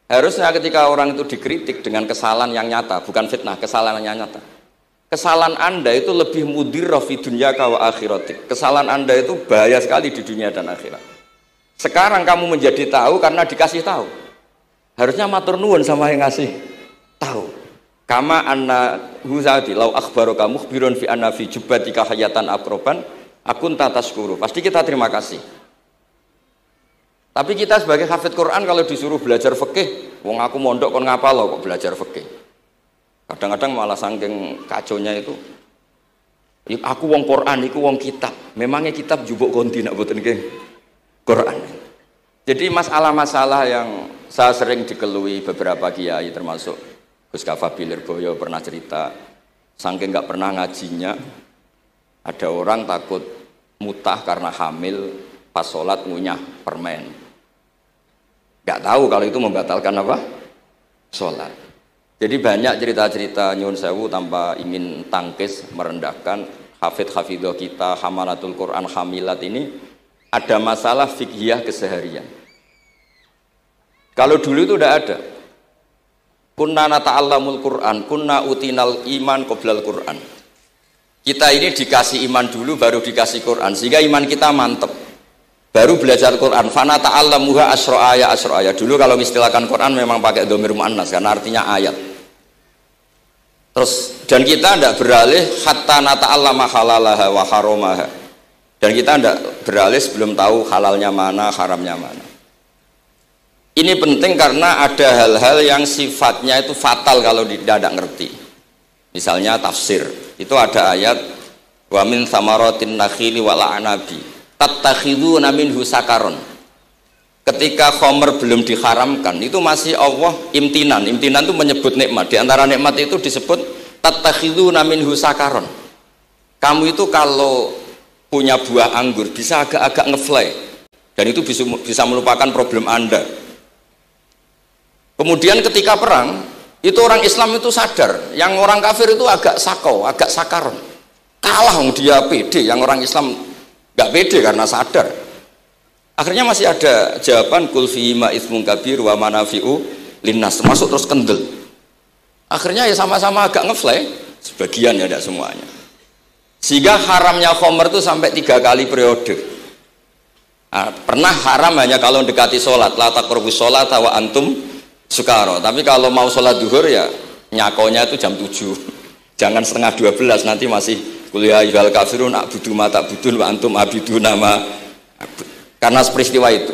Harusnya ketika orang itu dikritik dengan kesalahan yang nyata, bukan fitnah, kesalahan yang nyata. Kesalahan Anda itu lebih mudirrah fi dunyaka wa akhiratik. Kesalahan Anda itu bahaya sekali di dunia dan akhirat. Sekarang kamu menjadi tahu karena dikasih tahu. Harusnya matur nuwun sama yang ngasih tahu. Kama anna huzati lau akhbaraka mukhbirun fi anna fi jubbatika hayatan akroban akun tataskuru. Pasti kita terima kasih. Tapi kita sebagai hafid Quran kalau disuruh belajar fikih, wong aku mondok kon ngapal kok belajar fikih. Kadang-kadang malah saking kaconya itu. Aku wong Quran, iku wong kitab. Memangnya kitab jubuk konti nak boten nggih Quran. Jadi masalah-masalah yang saya sering dikelui beberapa kiai termasuk Gus Kafabi Lirboyo pernah cerita, saking nggak pernah ngajinya, ada orang takut mutah karena hamil pas sholat ngunyah permen. Nggak tahu kalau itu membatalkan apa? Sholat. Jadi banyak cerita-cerita nyun sewu tanpa ingin tangkis merendahkan hafidh-hafidhoh kita, hamalatul Quran, hamilat ini ada masalah fiqhiyah keseharian. Kalau dulu itu udah ada. Kunna nata'allamul Quran, kunna utinal iman qoblal Quran. Kita ini dikasih iman dulu baru dikasih Quran sehingga iman kita mantep. Baru belajar Quran. Fana ta'allamuha asro'aya. Dulu kalau istilahkan Quran memang pakai dhamir muannas karena artinya ayat. Terus dan kita tidak beralih hatta nata'allama halalaha wa haramaha. Dan kita tidak beralih sebelum tahu halalnya mana, haramnya mana. Ini penting karena ada hal-hal yang sifatnya itu fatal kalau tidak ngerti. Misalnya tafsir, itu ada ayat wa min samaratin nakhili wal a'nabi tattakhiduna minhu sakaron. Ketika khamr belum diharamkan, itu masih Allah imtinan. Imtinan itu menyebut nikmat. Di antara nikmat itu disebut tattakhiduna minhu sakaron. Kamu itu kalau punya buah anggur bisa agak-agak ngefly dan itu bisa melupakan problem Anda. Kemudian ketika perang, itu orang Islam itu sadar, yang orang kafir itu agak sakau, agak sakaron. Kalah dia pede, yang orang Islam gak pede karena sadar. Akhirnya masih ada jawaban kul fi ma ismun kabir wa manafi'u linnas, termasuk terus kendel. Akhirnya ya sama-sama agak ngefly, sebagian ya tidak semuanya. Sehingga haramnya khamr itu sampai 3 kali periode. Nah, pernah haram hanya kalau mendekati sholat, la taqrabus sholata wa antum sukaro. Tapi kalau mau sholat duhur ya nyakonya itu jam 7. Jangan setengah 12 nanti masih kuliah ayyuhal kafirun a'budu ma ta'budun wa antum abiduna ma. Karena peristiwa itu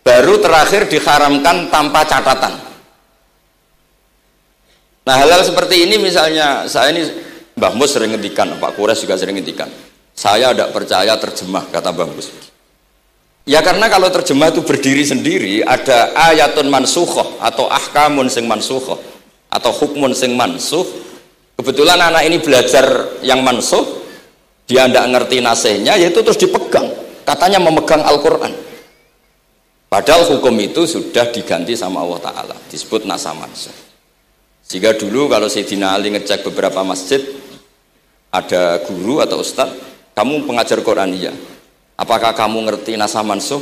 baru terakhir diharamkan tanpa catatan. Nah, hal-hal seperti ini misalnya saya ini Mbah Mus sering ngendikan, Pak Kures juga sering ngendikan. Saya tidak percaya terjemah, kata Mbah Mus. Ya karena kalau terjemah itu berdiri sendiri, ada ayatun mansukhoh atau ahkamun sing mansukhoh atau hukmun sing mansuh. Kebetulan anak ini belajar yang mansuh, dia tidak ngerti nasihnya, yaitu terus dipegang. Katanya memegang Al-Quran. Padahal hukum itu sudah diganti sama Allah Ta'ala, disebut nasah mansuh. Sehingga dulu kalau Sayyidina Ali ngecek beberapa masjid, ada guru atau ustadz, kamu pengajar Quran, iya. Apakah kamu ngerti nasah mansuh?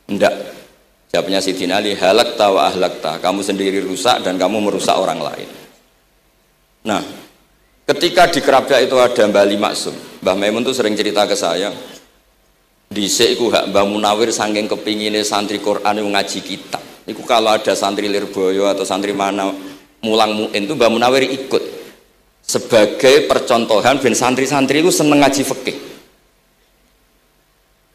Enggak. Jawabnya Sayyidina Ali, halakta wa ahlakta. Kamu sendiri rusak dan kamu merusak orang lain. Nah, ketika di Kerapia itu ada Mbah Ali Maksum. Mbah Maimun itu sering cerita ke saya. Dhisik iku hak Mbah Munawir saking kepingine santri Quran yang ngaji kitab. Iku kalau ada santri Lirboyo atau santri mana mulang muin itu Mbah Munawir ikut. Sebagai percontohan ben santri-santri itu seneng ngaji fikih.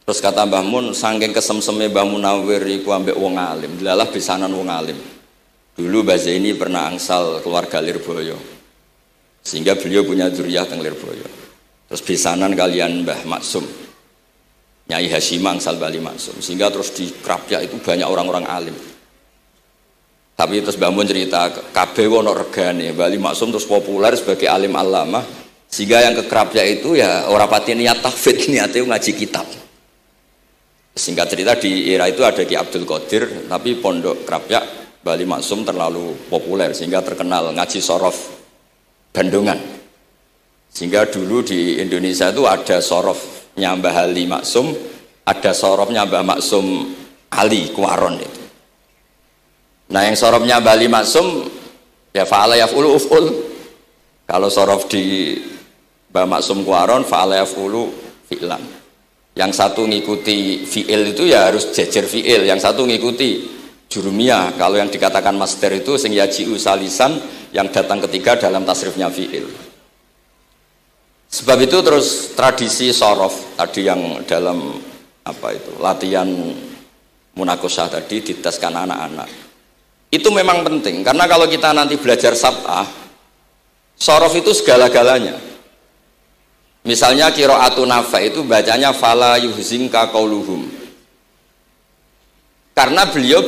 Terus kata Mbah Mun, saking kesemseme Mbah Munawir iku ambek wong alim, delalah besanan wong alim. Dulu Mbah Zaini pernah angsal keluarga Lirboyo. Sehingga beliau punya dzurriyyah teng Lirboyo. Terus besanan kalian Mbah Maksum. Nyai Hasyim angsal Bali Maksum. Sehingga terus di Krapia itu banyak orang-orang alim. Tapi terus Mbah Mun cerita kabeh ono regane, Bali Maksum terus populer sebagai alim alamah. Sehingga yang ke Krapia itu ya ora pati niat tahfidz, niate ngaji kitab. Singkat cerita di era itu ada Ki Abdul Qadir, tapi pondok Krapia Bali Maksum terlalu populer sehingga terkenal ngaji sorof Bandungan. Sehingga dulu di Indonesia itu ada sorofnya Mbah Ali Maksum, ada sorofnya Mbah Maksum Ali Kuaron itu. Nah yang sorofnya Mbah Ali Maksum ya fa'ala yaf'ulu uf'ul. Kalau sorof di Mbah Maksum Kuaron fa'ala yaf'ulu fi'lan. Yang satu ngikuti fi'il itu ya harus jejer fi'il, yang satu ngikuti jurumiyah. Kalau yang dikatakan masdar itu sing yaji'u salisan, yang datang ketiga dalam tasrifnya fi'il. Sebab itu terus tradisi sorof tadi yang dalam apa itu latihan munakosah tadi diteskan anak-anak. Itu memang penting karena kalau kita nanti belajar sab'ah, sorof itu segala-galanya. Misalnya qiraatu Nafi' itu bacanya fala yuhzinka qauluhum. Karena beliau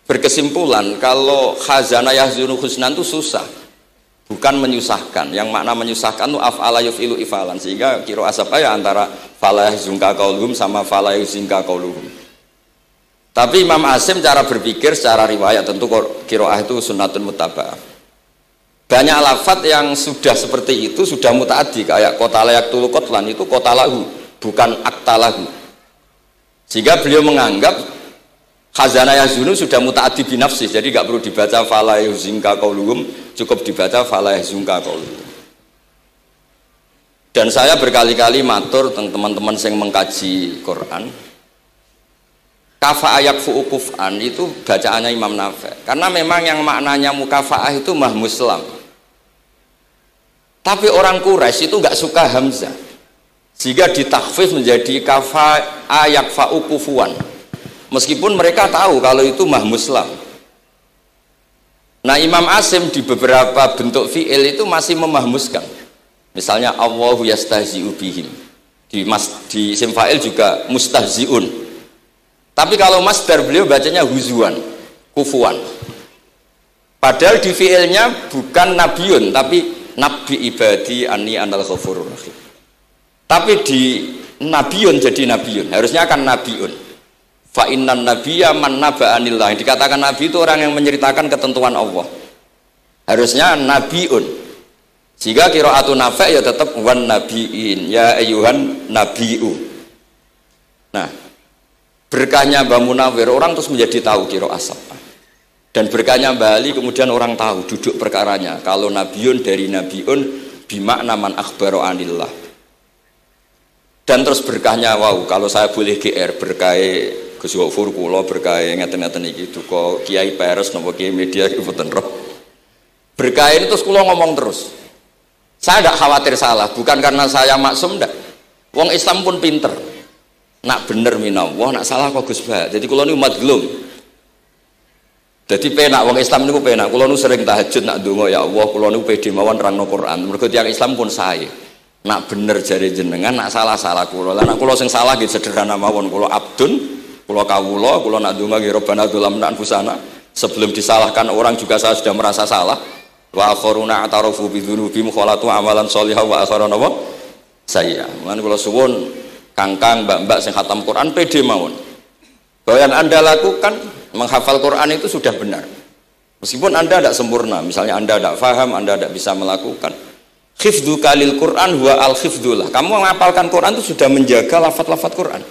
berkesimpulan kalau khazana yahzunu husnan itu susah. Bukan menyusahkan. Yang makna menyusahkan itu af'ala yuf'ilu ifalan. Sehingga qiraat apa ya antara fala yuhzinka qauluhum sama fala yuhzinka qauluhum. Tapi Imam Asim cara berpikir secara riwayat tentu qiraah itu sunnatun muttaba'ah. Banyak lafadz yang sudah seperti itu sudah mutaaddi kayak kota layak tulu kotlan itu kota lahu bukan akta lahu. Sehingga beliau menganggap khazana yazunu sudah mutaaddi binafsih, jadi nggak perlu dibaca fala yuhzinka qauluhum, cukup dibaca fala yahzunka qauluhum. Dan saya berkali-kali matur teman-teman yang mengkaji Quran, kafa ayak fu'ukufan itu bacaannya Imam Nafi'. Karena memang yang maknanya mukafaah itu mahmuslam. Tapi orang Quraisy itu nggak suka hamzah, sehingga ditakhfif menjadi kafa ayak fa'ukufuan. Meskipun mereka tahu kalau itu mahmuslam. Nah Imam Asim di beberapa bentuk fi'il itu masih memahmuskan. Misalnya Allahu yastahzi'u bihim. Di isim fa'il juga mustahzi'un. Tapi kalau masdar beliau bacanya huzuan, kufuan. Padahal di fi'ilnya bukan nabiun, tapi nabi ibadi anni anal ghafurur rahim. Tapi di nabiun jadi nabiun, harusnya kan nabiun. Fa innan nabiyya man naba'anillah. Yang dikatakan nabi itu orang yang menceritakan ketentuan Allah. Harusnya nabiun. Jika qiraatun Nafi' ya tetap wan nabiin, ya ayyuhan nabiu. Nah, berkahnya Mbah Munawir orang terus menjadi tahu qiraat sab'ah. Dan berkahnya Mbah Ali kemudian orang tahu duduk perkaranya. Kalau nabiun dari nabiun bimakna man akhbaro anillah. Dan terus berkahnya wow, kalau saya boleh GR berkah Gus Gofur kula berkah ngeten-ngeten iki duka Kiai Peres napa Kiai Media iki mboten roh. Berkah ini terus kula ngomong terus. Saya tidak khawatir salah, bukan karena saya maksum ndak. Wong Islam pun pinter. Nak bener minallah, nak salah kok Gus Bah. Jadi kula niku madlum. Jadi penak wong Islam niku penak. Kula niku sering tahajud nak ndonga ya Allah, kula niku pede mawon nerangno Quran. Mergo tiyang Islam pun sae. Nak bener jare jenengan, nak salah kula. Lah nak kula sing salah nggih sederhana mawon. Kula abdun, kula kawula, kula nak ndonga nggih Rabbana dzalamna anfusana. Sebelum disalahkan orang juga saya sudah merasa salah. Wa akharuna atarafu bi dzunubihim khalatu amalan shalihah wa akharuna wa sayya. Mun kula suwun kangkang mbak-mbak sing khatam Quran pede mawon. Bahwa yang Anda lakukan menghafal Quran itu sudah benar. Meskipun Anda tidak sempurna, misalnya Anda tidak faham, Anda tidak bisa melakukan. Hifdzu kalil Quran huwa al-hifdzullah. Kamu menghafalkan Quran itu sudah menjaga lafaz-lafaz Quran.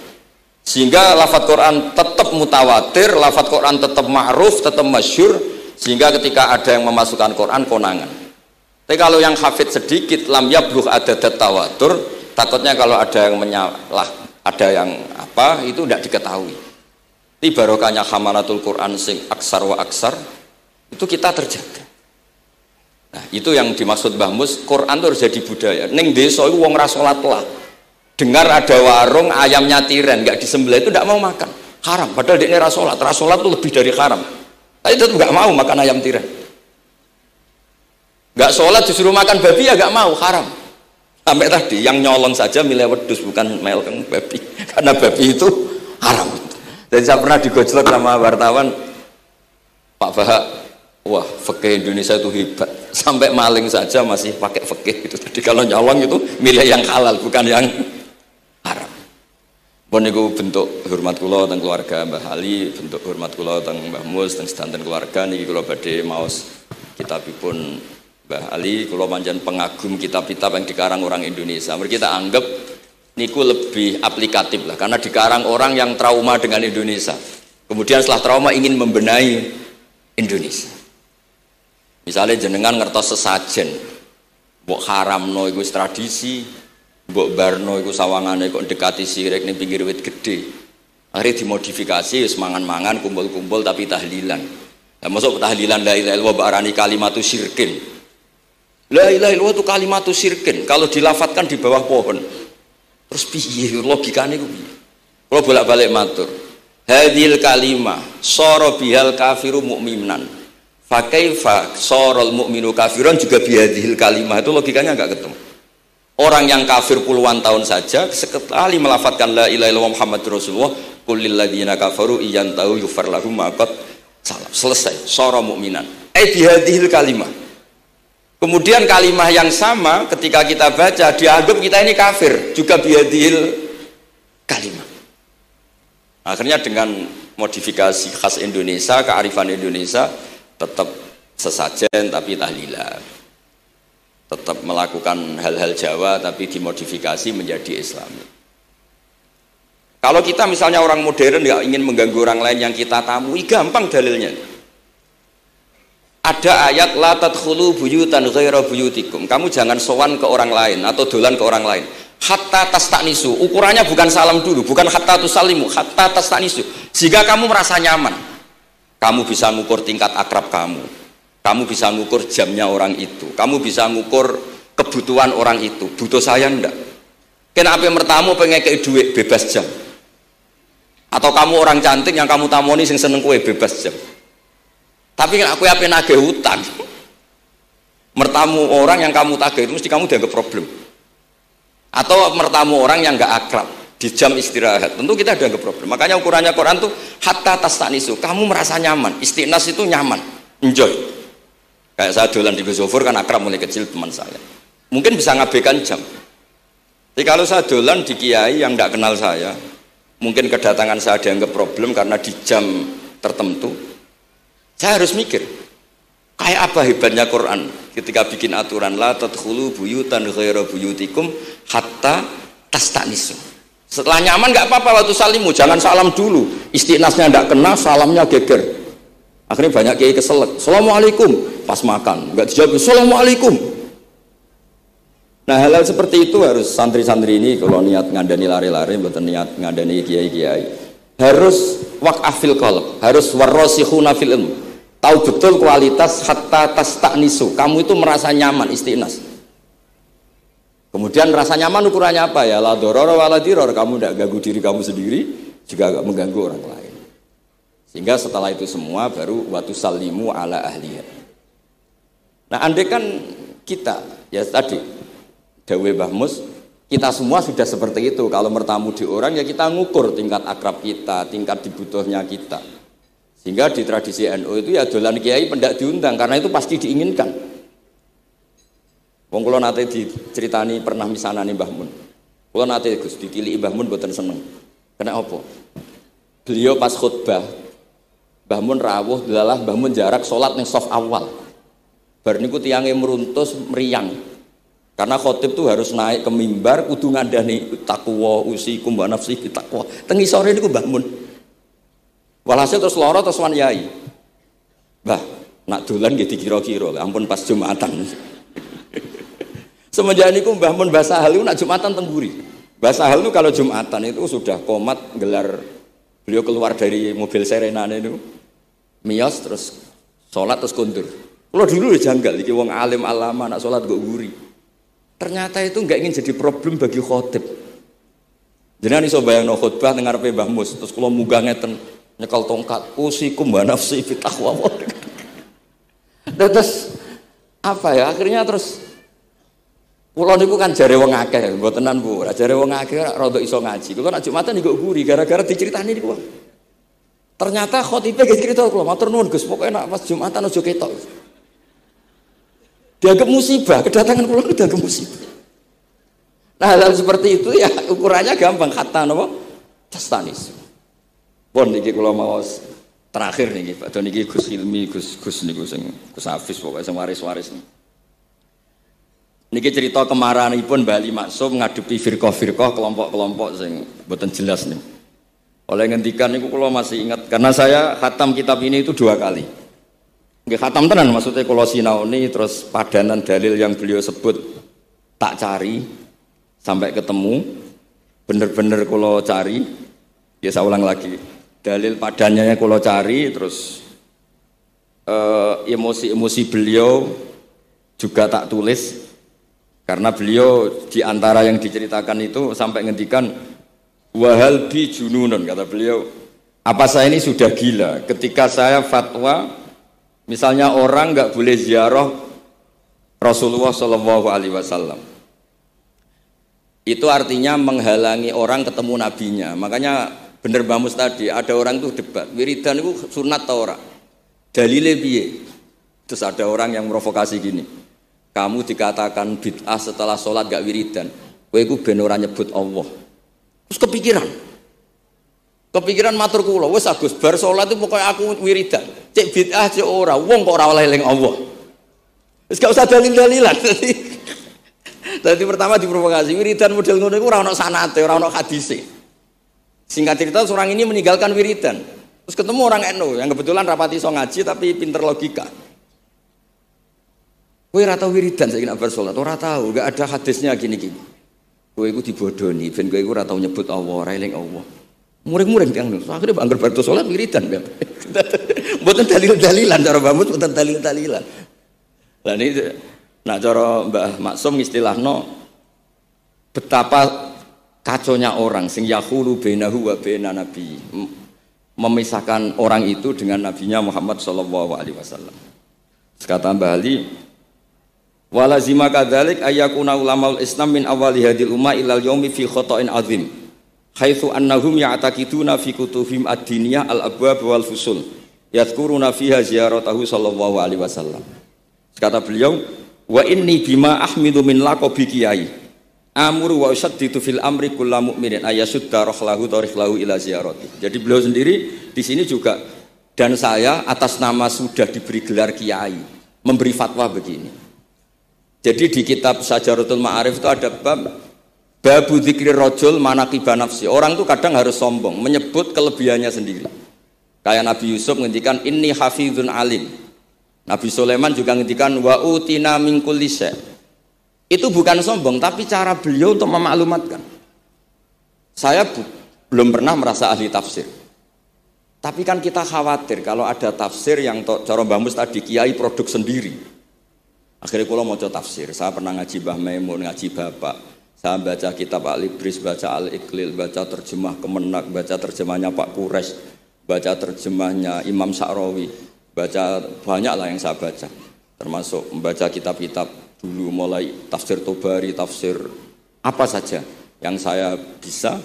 Sehingga lafaz Quran tetap mutawatir, lafaz Quran tetap ma'ruf, tetap masyhur, sehingga ketika ada yang memasukkan Quran konangan. Tapi kalau yang hafid sedikit, lam yablugh adadat tawatur, takutnya kalau ada yang menyalah, ada yang apa, itu tidak diketahui. Di barokahnya hamalatul Quran sing aksar wa aksar, itu kita terjaga. Nah, itu yang dimaksud Mbah Mus, Quran itu harus jadi budaya. Ning desa itu wong ra salat lah. Dengar ada warung ayamnya tiren nggak disembelih itu tidak mau makan, haram. Padahal dia ra salat itu lebih dari haram. Tapi itu nggak mau makan ayam tiren. Nggak sholat disuruh makan babi ya nggak mau, haram. Sampai tadi yang nyolong saja milih wedus bukan melkeng babi, karena babi itu haram. Jadi saya pernah digojlok sama wartawan, Pak Bahak, wah fikih Indonesia itu hebat, sampai maling saja masih pakai fikih gitu. Jadi kalau nyolong itu milih yang halal bukan yang haram. Pun niku bentuk hormat kula teng keluarga Mbah Ali, bentuk hormat kula teng Mbah Mus, teng sedanten keluarga niki kula badhe maos kitabipun Mbah Ali. Kula pancen pengagum kitab-kitab yang dikarang orang Indonesia. Mereka kita anggap niku lebih aplikatif lah, karena dikarang orang yang trauma dengan Indonesia. Kemudian setelah trauma ingin membenahi Indonesia. Misalnya jenengan ngertos sesajen, mbok haramno iku tradisi, mbok barno iku sawangane kok dekati sirik ning pinggir wit gede. Akhirnya dimodifikasi wis mangan-mangan, kumpul-kumpul tapi tahlilan. Lah masuk tahlilan la ilaha illallah barani kalimatu syirkin. La ilaha illallah itu kalimatu syirkin kalau dilafatkan di bawah pohon. Terus piye logikane ku piye? Kalau bolak-balik matur. Hadhil kalimah sara bihal kafiru mu'minan. Fa kaifa saral mu'minu kafiran juga bihadhil kalimah, itu logikanya enggak ketemu. Orang yang kafir puluhan tahun saja sekali melafatkan la ilaha illallah Muhammadur Rasulullah, qul lil ladzina kafaru iyantahu yufar lahum ma qad salam. Selesai, sara mu'minan. Bihadhil kalimah. Kemudian kalimah yang sama ketika kita baca dianggap kita ini kafir juga bihadhil kalimah. Akhirnya dengan modifikasi khas Indonesia, kearifan Indonesia, tetap sesajen tapi tahlilan, tetap melakukan hal-hal Jawa tapi dimodifikasi menjadi Islami. Kalau kita misalnya orang modern nggak ingin mengganggu orang lain yang kita tamui, gampang dalilnya. Ada ayat la tadkhulu buyutan ghaira buyutikum. Kamu jangan sowan ke orang lain atau dolan ke orang lain. Hatta tastanisu. Ukurannya bukan salam dulu, bukan hatta tusalimu, hatta tastanisu. Jika kamu merasa nyaman, kamu bisa mengukur tingkat akrab kamu. Kamu bisa mengukur jamnya orang itu. Kamu bisa mengukur kebutuhan orang itu. Butuh saya enggak? Kenapa mertamu pengen kayak duit bebas jam? Atau kamu orang cantik yang kamu tamoni sing seneng kue bebas jam? Tapi aku apa nagih hutang, mertamu orang yang kamu tagih itu mesti kamu dianggap problem. Atau mertamu orang yang nggak akrab di jam istirahat, tentu kita dianggap problem. Makanya ukurannya Quran tuh hatta tastanisu, kamu merasa nyaman. Istinas itu nyaman, enjoy. Kayak saya dolan di Gosofur kan akrab mulai kecil teman saya, mungkin bisa ngabaikan jam. Jadi kalau saya dolan di kiai yang nggak kenal saya, mungkin kedatangan saya dianggap problem karena di jam tertentu. Saya harus mikir, kayak apa hebatnya Quran ketika bikin aturan la tadkhulu buyutan ghaira buyutikum hatta tastanisu. Setelah nyaman nggak apa-apa waktu salimu, jangan salam dulu. Istinasnya nggak kena, salamnya geger. Akhirnya banyak kiai keselak. Assalamualaikum pas makan, nggak dijawab. Assalamualaikum. Nah hal-hal seperti itu harus santri-santri ini kalau niat ngandani lari-lari, bukan niat ngandani kiai-kiai, harus waqafil qalb, harus warrasikhuna fil ilm. Tahu betul kualitas hatta tastanisu. Kamu itu merasa nyaman, istinas. Kemudian rasa nyaman ukurannya apa ya? La doror wala diror. Kamu tidak ganggu diri kamu sendiri, juga gak mengganggu orang lain. Sehingga setelah itu semua baru watu salimu ala ahliya. Nah, andai kan kita ya tadi Dawe Mbah Mus, kita semua sudah seperti itu. Kalau bertamu di orang ya kita ngukur tingkat akrab kita, tingkat dibutuhnya kita. Sehingga di tradisi NU itu ya dolan kiai pendak diundang karena itu pasti diinginkan. Wong kula nate diceritani pernah misanane Mbah Mun. Kula nate Gus ditiliki Mbah Mun mboten seneng. Kena apa? Beliau pas khutbah Mbah Mun rawuh delalah Mbah Mun jarak salat ning saf awal. Bar niku tiyange meruntus meriang. Karena khotib tuh harus naik ke mimbar kudu ngandani takwa usikum wa nafsi takwa. Teng isore niku Mbah Mun. Walhasil terus lara terus wan yai. Mbah, nak dolan nggih dikira-kira, ampun pas Jumatan. Semenjak niku Mbah Mun Mbah Sahal nak Jumatan tengguri. Mbah Sahal itu kalau Jumatan itu sudah komat gelar, beliau keluar dari mobil serenane itu miyos terus sholat terus kundur. Kalau dulu janggal iki wong alim alama nak sholat kok guri. Ternyata itu enggak ingin jadi problem bagi khotib. Jenengan iso bayangno khutbah teng ngarepe Mbah Mus terus kula munggah ngeten nyekel tongkat usikum wa nafsi fi taqwa. Terus apa ya akhirnya terus kula niku kan jare wong akeh, mbotenan Bu. Jare wong akeh rada iso ngaji. Kula nak Jumatan niku guri gara-gara diceritani niku. Ternyata khotibe ge cerita kula, matur nuwun Gus, pokoke nak pas Jumatan aja ketok. Dianggap musibah, kedatangan kula itu dianggap musibah. Nah, hal seperti itu ya ukurannya gampang kata napa? Tastanis. Pun niki kula maos terakhir niki, Pak niki Gus Ilmi, Gus niku sing Gus Hafiz pokoke sing waris-waris niki. Niki cerita kemarahanipun Bali Maksum ngadepi firqah-firqah kelompok-kelompok sing mboten jelas nih. Oleh ngendikan niku kula masih ingat karena saya khatam kitab ini itu 2 kali. Nggih khatam tenan maksudnya kula sinaoni terus padanan dalil yang beliau sebut tak cari sampai ketemu bener-bener kula cari. Ya saya ulang lagi. Dalil padannya kula cari terus emosi-emosi beliau juga tak tulis. Karena beliau di antara yang diceritakan itu sampai ngendikan wahal bi jununun, kata beliau, apa saya ini sudah gila ketika saya fatwa misalnya orang nggak boleh ziarah Rasulullah Shallallahu Alaihi Wasallam. Itu artinya menghalangi orang ketemu nabinya. Makanya bener Mbah Mus tadi ada orang tuh debat wiridan itu sunat atau ora, dalile piye. Terus ada orang yang provokasi gini, kamu dikatakan bid'ah setelah sholat gak wiridan, kowe iku ben ora nyebut Allah. Terus kepikiran matur kula, wis Agus bar sholat itu pokoknya aku wiridan. Cek bid'ah cek ora, wong kok ora oleh eling Allah. Wis gak usah dalil-dalilan. Tadi pertama diprovokasi, wiridan model ngono iku ora ono sanate, ora ono hadise. Singkat cerita orang ini meninggalkan wiridan. Terus ketemu orang NU yang kebetulan rapati iso ngaji tapi pinter logika. Kowe ora tau wiridan saiki nek bar salat, ora tau, enggak ada hadisnya gini-gini. Kowe iku dibodoni, ben kowe iku ora tau nyebut Allah, ora eling Allah. Muring-muring tiyang niku. Akhire anggar bar salat wiridan. Mboten dalil-dalilan cara Mbah Mus, mboten dalil-dalilan. Lah niki nak cara Mbah Maksum istilahno betapa kaconya orang sing yahulu bainahu wa baina nabi. Memisahkan orang itu dengan nabinya Muhammad sallallahu alaihi wasallam. Kata Mbah Ali, walazima kadzalik ayyakuna ulamaul Islam min awali hadil ummah ilal yaumi fi khata'in azim haitsu annahum ya'taqiduna fi kutubihim ad-diniyah al-abwab wal fusul yadhkuruna fiha ziyaratahu sallallahu alaihi wasallam. Kata beliau, wa inni bima ahmidu min laqabi kiai amuru wa usaddidu fil amri kullu mu'minin ayasudda rahlahu tariklahu ila ziyarati. Jadi beliau sendiri di sini juga dan saya atas nama sudah diberi gelar kiai memberi fatwa begini. Jadi di kitab Sajaratul Ma'arif itu ada babu dzikri rajul manaqiba nafsi. Orang itu kadang harus sombong, menyebut kelebihannya sendiri. Kayak Nabi Yusuf ngendikan inni hafizun alim. Nabi Sulaiman juga ngendikan wa utina min kulli syai'. Itu bukan sombong, tapi cara beliau untuk memaklumatkan. Saya belum pernah merasa ahli tafsir. Tapi kan kita khawatir kalau ada tafsir yang cara Mbah Mus tadi kiai produk sendiri. Akhirnya kalau mau tafsir, saya pernah ngaji Mbah Maimun, ngaji Bapak. Saya baca kitab Al-Ibris, baca Al-Iqlil, baca terjemah Kemenak, baca terjemahnya Pak Quraisy, baca terjemahnya Imam Sa'rawi, baca banyak lah yang saya baca. Termasuk membaca kitab-kitab dulu mulai tafsir Tobari, tafsir apa saja yang saya bisa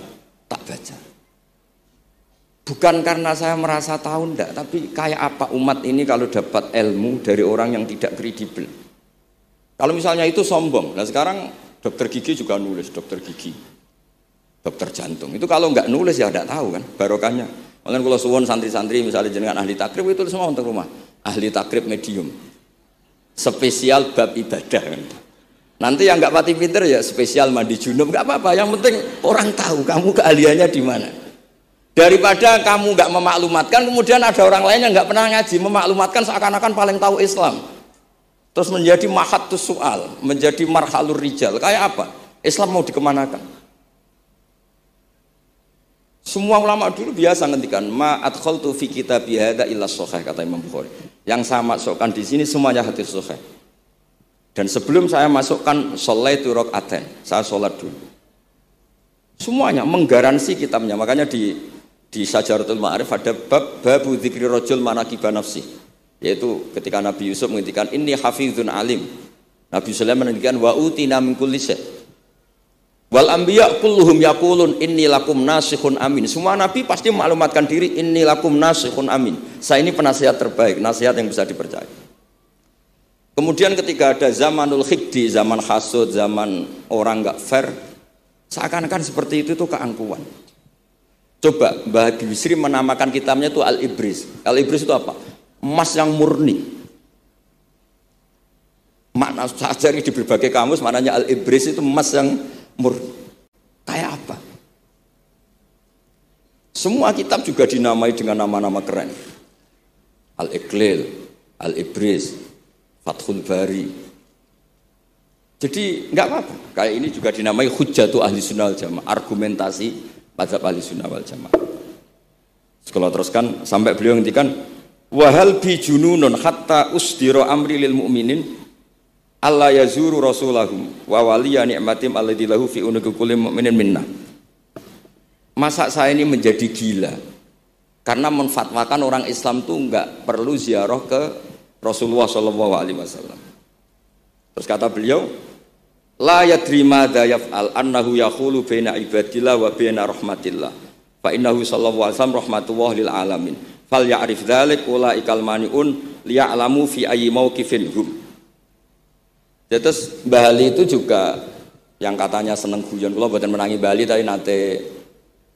tak baca. Bukan karena saya merasa tahu enggak, tapi kayak apa umat ini kalau dapat ilmu dari orang yang tidak kredibel. Kalau misalnya itu sombong. Nah sekarang dokter gigi juga nulis, dokter gigi, dokter jantung. Itu kalau enggak nulis ya enggak tahu kan barokahnya. Makanya kalau suwon santri-santri misalnya jenengan ahli takrib itu semua untuk rumah. Ahli takrib medium. Spesial bab ibadah kan. Nanti yang enggak pati pinter ya spesial mandi junub, enggak apa-apa. Yang penting orang tahu kamu keahliannya di mana. Daripada kamu enggak memaklumatkan, kemudian ada orang lain yang enggak pernah ngaji memaklumatkan seakan-akan paling tahu Islam. Terus menjadi mahatus soal, menjadi marhalur rijal. Kayak apa? Islam mau dikemanakan? Semua ulama dulu biasa ngendikan ma adkhaltu fi kitabi hadza illa shahih, kata Imam Bukhari. Yang saya masukkan di sini semuanya hadis sahih. Dan sebelum saya masukkan sholaitu rakaatain, saya sholat dulu. Semuanya menggaransi kitabnya. Makanya di Syajaratul Ma'arif ada babu dzikri rajul manaqiba nafsi. Yaitu ketika Nabi Yusuf menghentikan inni hafizun alim. Nabi Sulaiman menghentikan wa utina min kulli syai'. Wal anbiya kulluhum yaqulun inni lakum nasikhun amin. Semua nabi pasti maklumatkan diri inni lakum nasikhun amin. Saya ini penasihat terbaik, nasihat yang bisa dipercaya. Kemudian ketika ada zamanul khiddi, zaman hasud, zaman orang enggak fair, seakan-akan seperti itu tuh keangkuhan. Coba Mbah Bisri menamakan kitabnya itu Al-Ibris. Al-Ibris itu apa? Emas yang murni. Makna saya cari di berbagai kamus, maknanya Al-Ibris itu emas yang murni. Kayak apa? Semua kitab juga dinamai dengan nama-nama keren. Al-Iqlil, Al-Ibris, Fathul Bari. Jadi enggak apa-apa. Kayak ini juga dinamai Hujjatu Ahli Sunnah wal Jamaah, argumentasi mazhab Ahli Sunnah wal Jamaah. Sekolah teruskan sampai beliau ngendikan wahal bi jununun hatta usdira amri lil mu'minin alla yazuru rasulahum wa waliya ni'matim alladzi lahu fi unuqi kulli mu'minin minna. Masa saya ini menjadi gila karena menfatwakan orang Islam tuh enggak perlu ziarah ke Rasulullah sallallahu alaihi wasallam. Terus kata beliau la yadri madza yaf'al annahu yaqulu baina ibadillah wa baina rahmatillah fa innahu sallallahu alaihi wasallam rahmatullah lil alamin. Fal ya'rif dzalik ulaikal maniun liya'lamu fi ayyi mauqifin hum. Terus Mbah Ali itu juga yang katanya seneng guyon, kula mboten menangi Mbah Ali tapi nate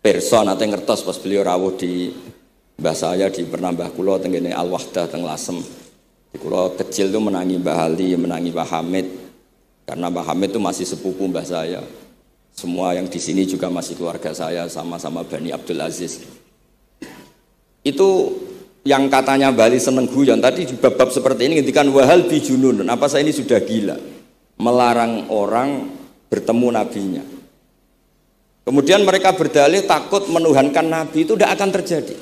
pirsa nate ngertos pas beliau rawuh di mbah saya di Pernambah kula teng ngene Al Wahdah teng Lasem. Di kula kecil tuh menangi Mbah Ali, menangi Mbah Hamid. Karena Mbah Hamid itu masih sepupu mbah saya. Semua yang di sini juga masih keluarga saya, sama-sama Bani Abdul Aziz. Itu yang katanya Bali seneng guyon tadi di bab-bab seperti ini ngendikan wahal bijunun. Apa saya ini sudah gila melarang orang bertemu nabinya. Kemudian mereka berdalih takut menuhankan nabi, itu tidak akan terjadi.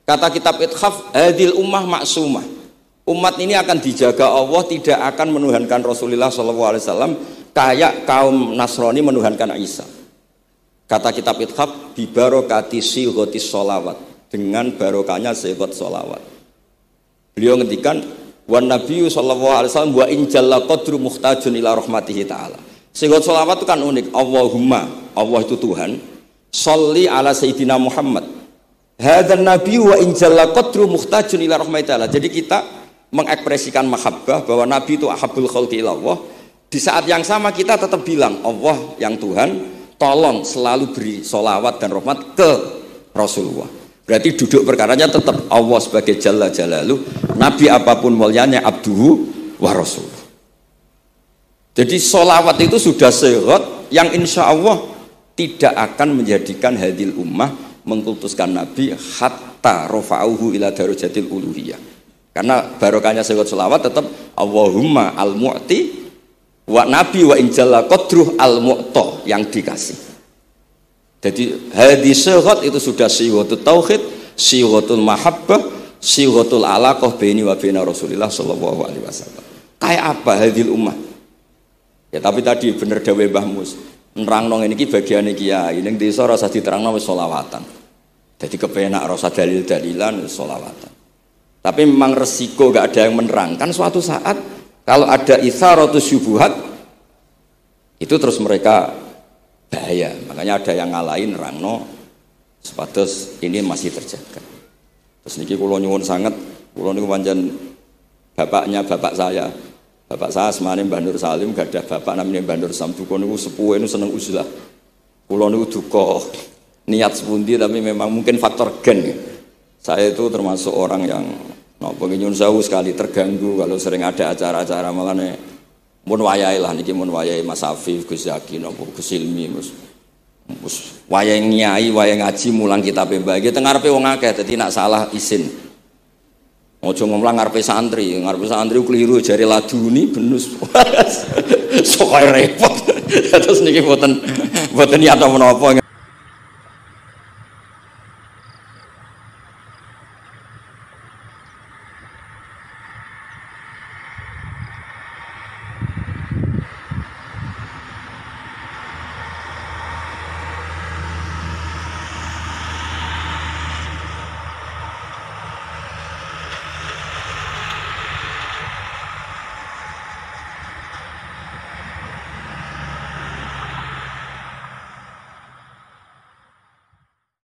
Kata kitab Ithaf hadil ummah maksumah. Umat ini akan dijaga Allah, tidak akan menuhankan Rasulullah SAW kayak kaum Nasrani menuhankan Isa. Kata kitab Ithaf bibarokati sighatis sholawat, dengan barokahnya segot sholawat. Beliau ngendikan wan nabiyyu sallallahu alaihi wasallam wa in jalla qadru muhtajun ila rahmatihi ta'ala. Segot sholawat itu kan unik. Allahumma, Allah itu Tuhan, sholli ala sayyidina Muhammad hadzal nabiyyu wa in jalla qadru muhtajun ila rahmatihi ta'ala. Jadi kita mengekspresikan mahabbah bahwa nabi itu ahabbul khalqi ila Allah. Di saat yang sama kita tetap bilang Allah yang Tuhan tolong selalu beri sholawat dan rahmat ke Rasulullah. Berarti duduk perkaranya tetap Allah sebagai Jalla Jalaluh, Nabi apapun mulianya abduhu wa rasuluh. Jadi sholawat itu sudah sehat yang insya Allah tidak akan menjadikan hadil ummah mengkultuskan Nabi hatta rofa'uhu ila darujatil uluhiyah. Karena barokahnya sehat sholawat tetap Allahumma al-mu'ti wa nabi wa injalla qadruh al-mu'ta yang dikasih. Jadi hadis sehat itu sudah siwatut tauhid sighatul mahabbah, sighatul alaqah baini wa baina Rasulillah sallallahu alaihi wasallam. Kayak apa hadil ummah? Ya tapi tadi bener dawuh Mbah Mus. Nerangno ngene iki bagiane kiai ning desa rasa diterangno wis selawatan. Jadi kepenak rasa dalil-dalilan selawatan. Tapi memang resiko gak ada yang menerangkan suatu saat kalau ada itsaratus syubhat itu terus mereka bahaya. Makanya ada yang ngalahin nerangno sepatus ini masih terjaga. Terus niki kula nyuwun sanget, kula niku pancen bapaknya bapak saya. Bapak saya semane Mbah Nur Salim gak ada bapak namanya Mbah Nur Samduko niku sepuhe niku seneng uzlah. Kula niku duka niat sepundi tapi memang mungkin faktor gen ya. Saya itu termasuk orang yang napa nyuwun sewu sekali terganggu kalau sering ada acara-acara malane mun wayahe lah niki mun wayahe Mas Afif, Gus Zaki napa Gus Ilmi Mus wayahe nyai, wayahe ngaji mulang kitabe Mbah iki teng ngarepe wong akeh dadi nak salah izin. Ojo ngomong ngarepe santri keliru jari laduni benus. Sok repot. Terus niki mboten niat menapa